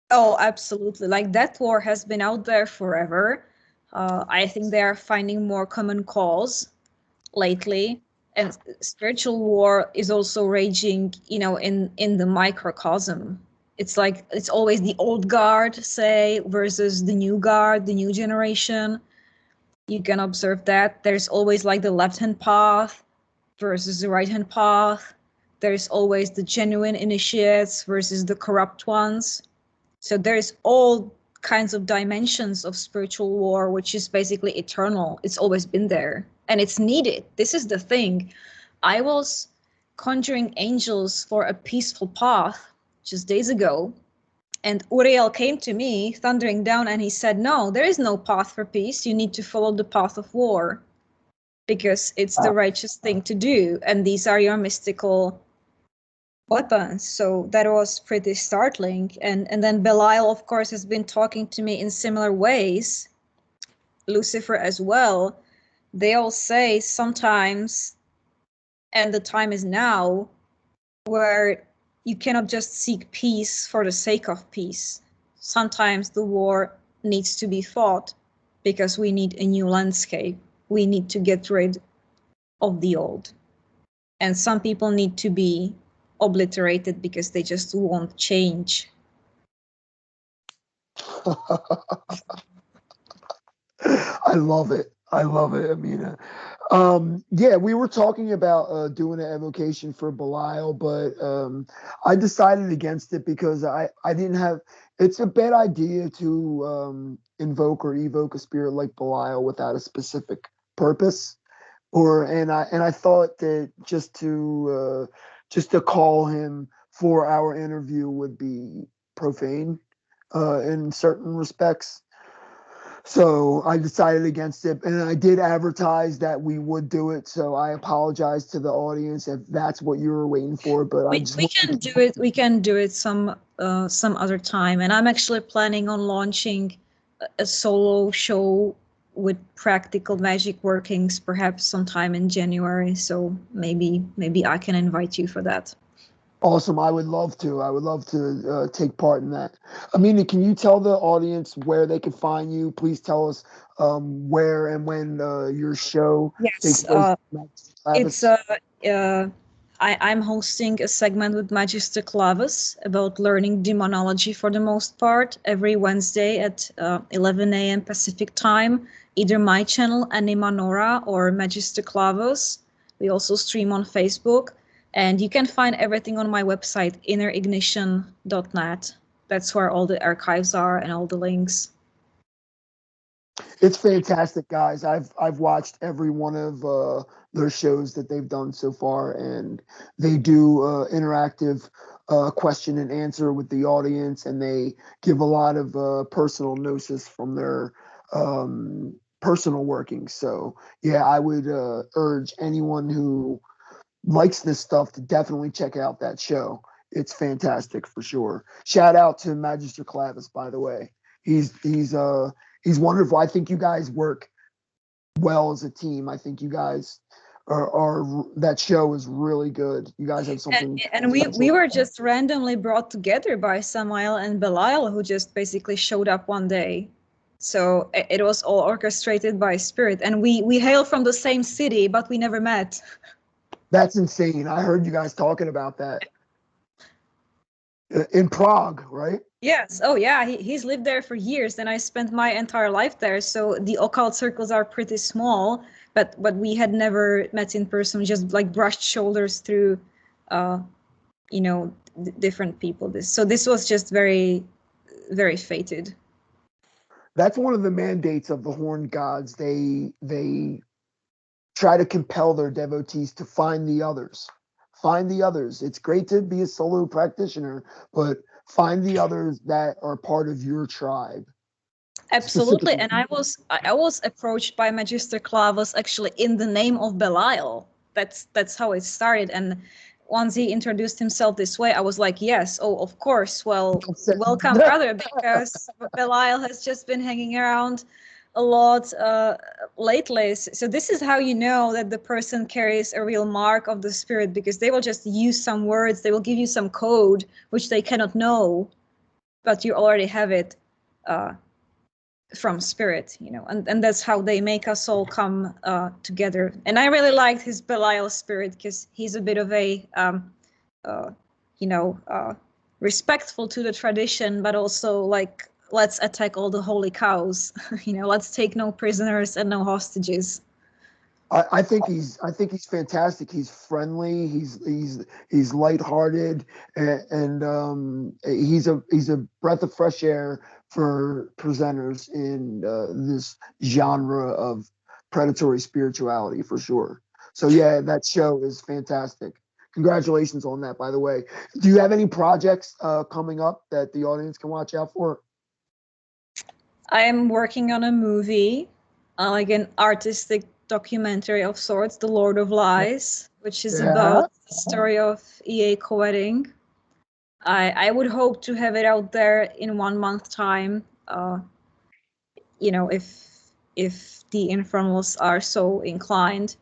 Oh, absolutely. Like that war has been out there forever. I think they are finding more common cause lately, and spiritual war is also raging, in the microcosm. It's like it's always the old guard, say, versus the new guard, the new generation. You can observe that there's always like the left-hand path versus the right-hand path. There's always the genuine initiates versus the corrupt ones. So there's all kinds of dimensions of spiritual war, which is basically eternal. It's always been there and it's needed. This is the thing. I was conjuring angels for a peaceful path just days ago, and Uriel came to me thundering down and he said, no, there is no path for peace. You need to follow the path of war because it's the righteous thing to do. And these are your mystical weapons. So that was pretty startling. And then Belial, of course, has been talking to me in similar ways. Lucifer as well. They all say sometimes, and the time is now, where you cannot just seek peace for the sake of peace. Sometimes the war needs to be fought because we need a new landscape. We need to get rid of the old. And some people need to be obliterated because they just won't change. I love it. I love it, Amina. Yeah, we were talking about doing an evocation for Belial, but I decided against it because I didn't have. It's a bad idea to invoke or evoke a spirit like Belial without a specific purpose. And I thought that just to call him for our interview would be profane in certain respects. So I decided against it, and I did advertise that we would do it. So I apologize to the audience if that's what you were waiting for. But I just We can do it. We can do it some other time. And I'm actually planning on launching a solo show with practical magic workings, perhaps sometime in January. So maybe I can invite you for that. awesome. I would love to. I would love to take part in that. Amina, can you tell the audience where they can find you? Please tell us where and when your show takes Yes, place. it's I'm hosting a segment with Magister Clavis about learning demonology for the most part every Wednesday at 11 a.m. Pacific time, either my channel Anima Nora or Magister Clavis. We also stream on Facebook, and you can find everything on my website innerignition.net. That's where all the archives are and all the links. It's fantastic, guys. I've watched every one of their shows that they've done so far, and they do interactive question and answer with the audience, and they give a lot of personal gnosis from their personal workings. So yeah, I would urge anyone who likes this stuff to definitely check out that show. It's fantastic for sure. Shout out to Magister Clavis, by the way. He's wonderful. I think you guys work well as a team. I think you guys are that show is really good. You guys have something. And we were just randomly brought together by Samael and Belial, who just basically showed up one day. So it was all orchestrated by spirit, and we hail from the same city, but we never met. That's insane. I heard you guys talking about that. In Prague, right? Yes. Oh, yeah. He's lived there for years, and I spent my entire life there. So the occult circles are pretty small, but we had never met in person. We just like brushed shoulders through, you know, different people. This was just very, very fated. That's one of the mandates of the Horned Gods. They try to compel their devotees to find the others. Find the others. It's great to be a solo practitioner, but find the others that are part of your tribe. Absolutely. And I was approached by Magister Clavos actually in the name of Belial. That's how it started. And once he introduced himself this way, I was like, yes, oh, of course. Well, welcome, brother, because Belial has just been hanging around a lot lately. So this is how you know that the person carries a real mark of the spirit, because they will just use some words, they will give you some code which they cannot know, but you already have it from spirit, you know, and that's how they make us all come together. And I really liked his Belial spirit, because he's a bit of a you know, respectful to the tradition, but also like, let's attack all the holy cows. You know, let's take no prisoners and no hostages. I think he's fantastic. He's friendly. He's lighthearted, and he's a breath of fresh air for presenters in this genre of predatory spirituality, for sure. So yeah, that show is fantastic. Congratulations on that, by the way. Do you have any projects coming up that the audience can watch out for? I am working on a movie, like an artistic documentary of sorts, The Lord of Lies, which is about the story of E.A. Cowedding. I would hope to have it out there in 1 month time, you know, if the infernals are so inclined.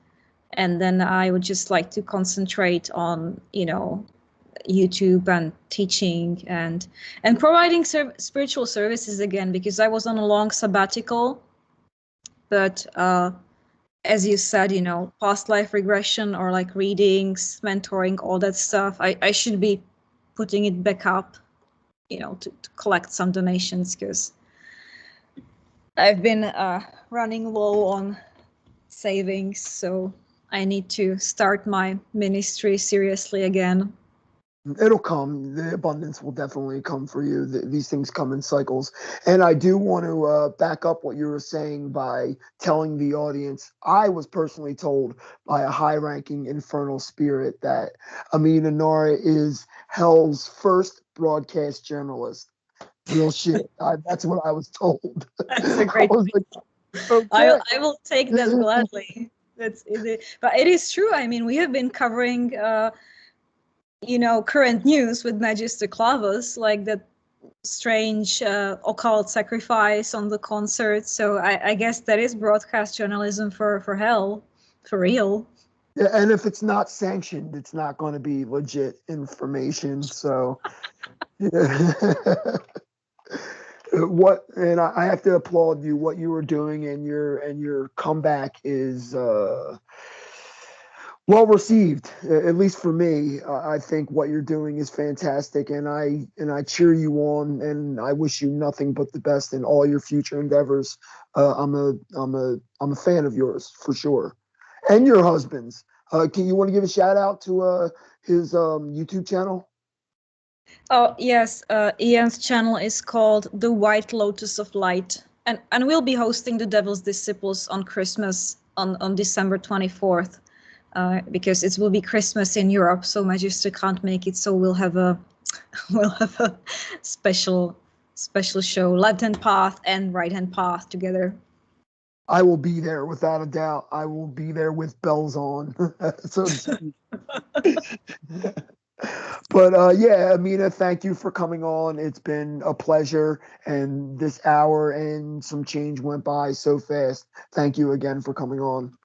And then I would just like to concentrate on, you know, YouTube and teaching and providing spiritual services again, because I was on a long sabbatical. But as you said, you know, past life regression or like readings, mentoring, all that stuff, I should be putting it back up, you know, to collect some donations, because I've been running low on savings, so I need to start my ministry seriously again. It'll come. The abundance will definitely come for you. These things come in cycles. And I do want to back up what you were saying by telling the audience, I was personally told by a high-ranking infernal spirit that Amina Nora is hell's first broadcast journalist. Real shit. That's what I was told. That's a great okay. I will take that gladly. That's it. But it is true. I mean, we have been covering you know, current news with Magister Clavos, like that strange occult sacrifice on the concert. So I guess that is broadcast journalism for hell, for real. Yeah, and if it's not sanctioned, it's not going to be legit information. So, yeah. I have to applaud you. What you were doing and your comeback is well received, at least for me. I think what you're doing is fantastic, and I cheer you on, and I wish you nothing but the best in all your future endeavors. I'm a fan of yours for sure, and your husband's. Can you want to give a shout out to his YouTube channel? Oh yes, Ian's channel is called The White Lotus of Light, and we'll be hosting the Devil's Disciples on Christmas on December 24th. Because it will be Christmas in Europe, so Magister can't make it. So we'll have a special show, left hand path and right hand path together. I will be there without a doubt. I will be there with bells on, so to speak. But yeah, Amina, thank you for coming on. It's been a pleasure, and this hour and some change went by so fast. Thank you again for coming on.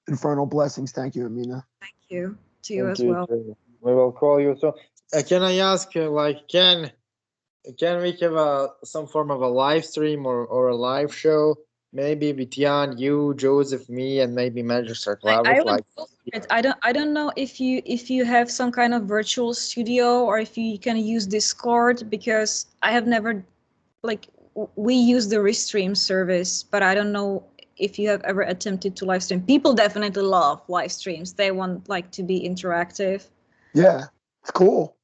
Infernal blessings. Thank you, Amina. Thank you to you as well. Too. We will call you. So, can I ask you, like, can we have some form of a live stream or a live show maybe with Jan, you, Joseph, me, and maybe Magister I Clavus. would go for it. I don't know if you have some kind of virtual studio or if you can use Discord, because I have never, like, we use the Restream service, but I don't know if you have ever attempted to live stream. People definitely love live streams. They want like to be interactive. Yeah, it's cool.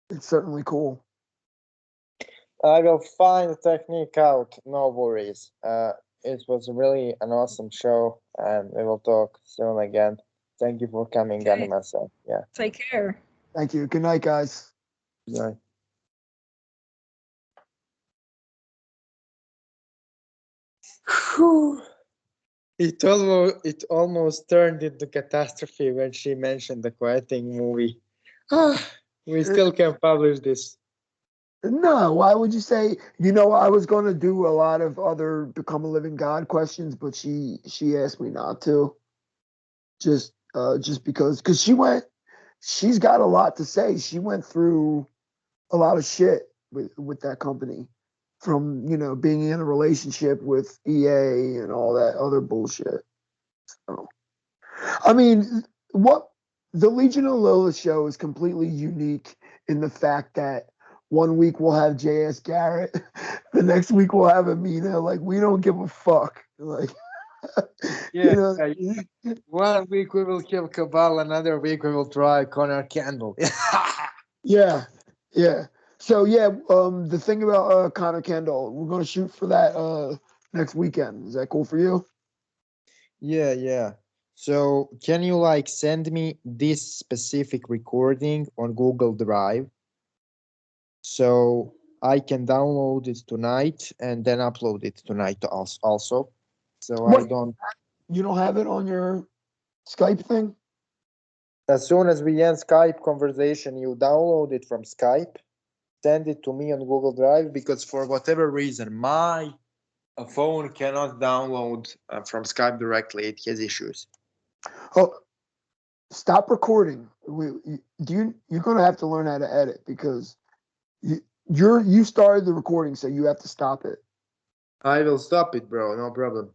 It's certainly cool. I will find the technique out. No worries. It was really an awesome show, and we will talk soon again. Thank you for coming, Okay. Animas. Yeah. Take care. Thank you. Good night, guys. Bye. Whew. It almost turned into catastrophe when she mentioned the quieting movie. We still can publish this. No, why would you say? You know, I was going to do a lot of other Become a Living God questions, but she asked me not to. Just because she's got a lot to say. She went through a lot of shit with that company, from being in a relationship with EA and all that other bullshit. So, I mean, what the Legion of Lilith show is completely unique in the fact that 1 week we'll have J.S. Garrett, the next week we'll have Amina. Like, we don't give a fuck. Like, Yeah. 1 week we will kill Cabal, another week we will try Connor Candle. Yeah, yeah. So yeah, the thing about Connor Kendall, we're gonna shoot for that next weekend. Is that cool for you? Yeah. So can you send me this specific recording on Google Drive so I can download it tonight and then upload it tonight also. So What? I don't. You don't have it on your Skype thing? As soon as we end Skype conversation, you download it from Skype, send it to me on Google Drive, because for whatever reason, my phone cannot download from Skype directly. It has issues. Oh, stop recording. You're gonna have to learn how to edit, because you started the recording, so you have to stop it. I will stop it, bro. No problem.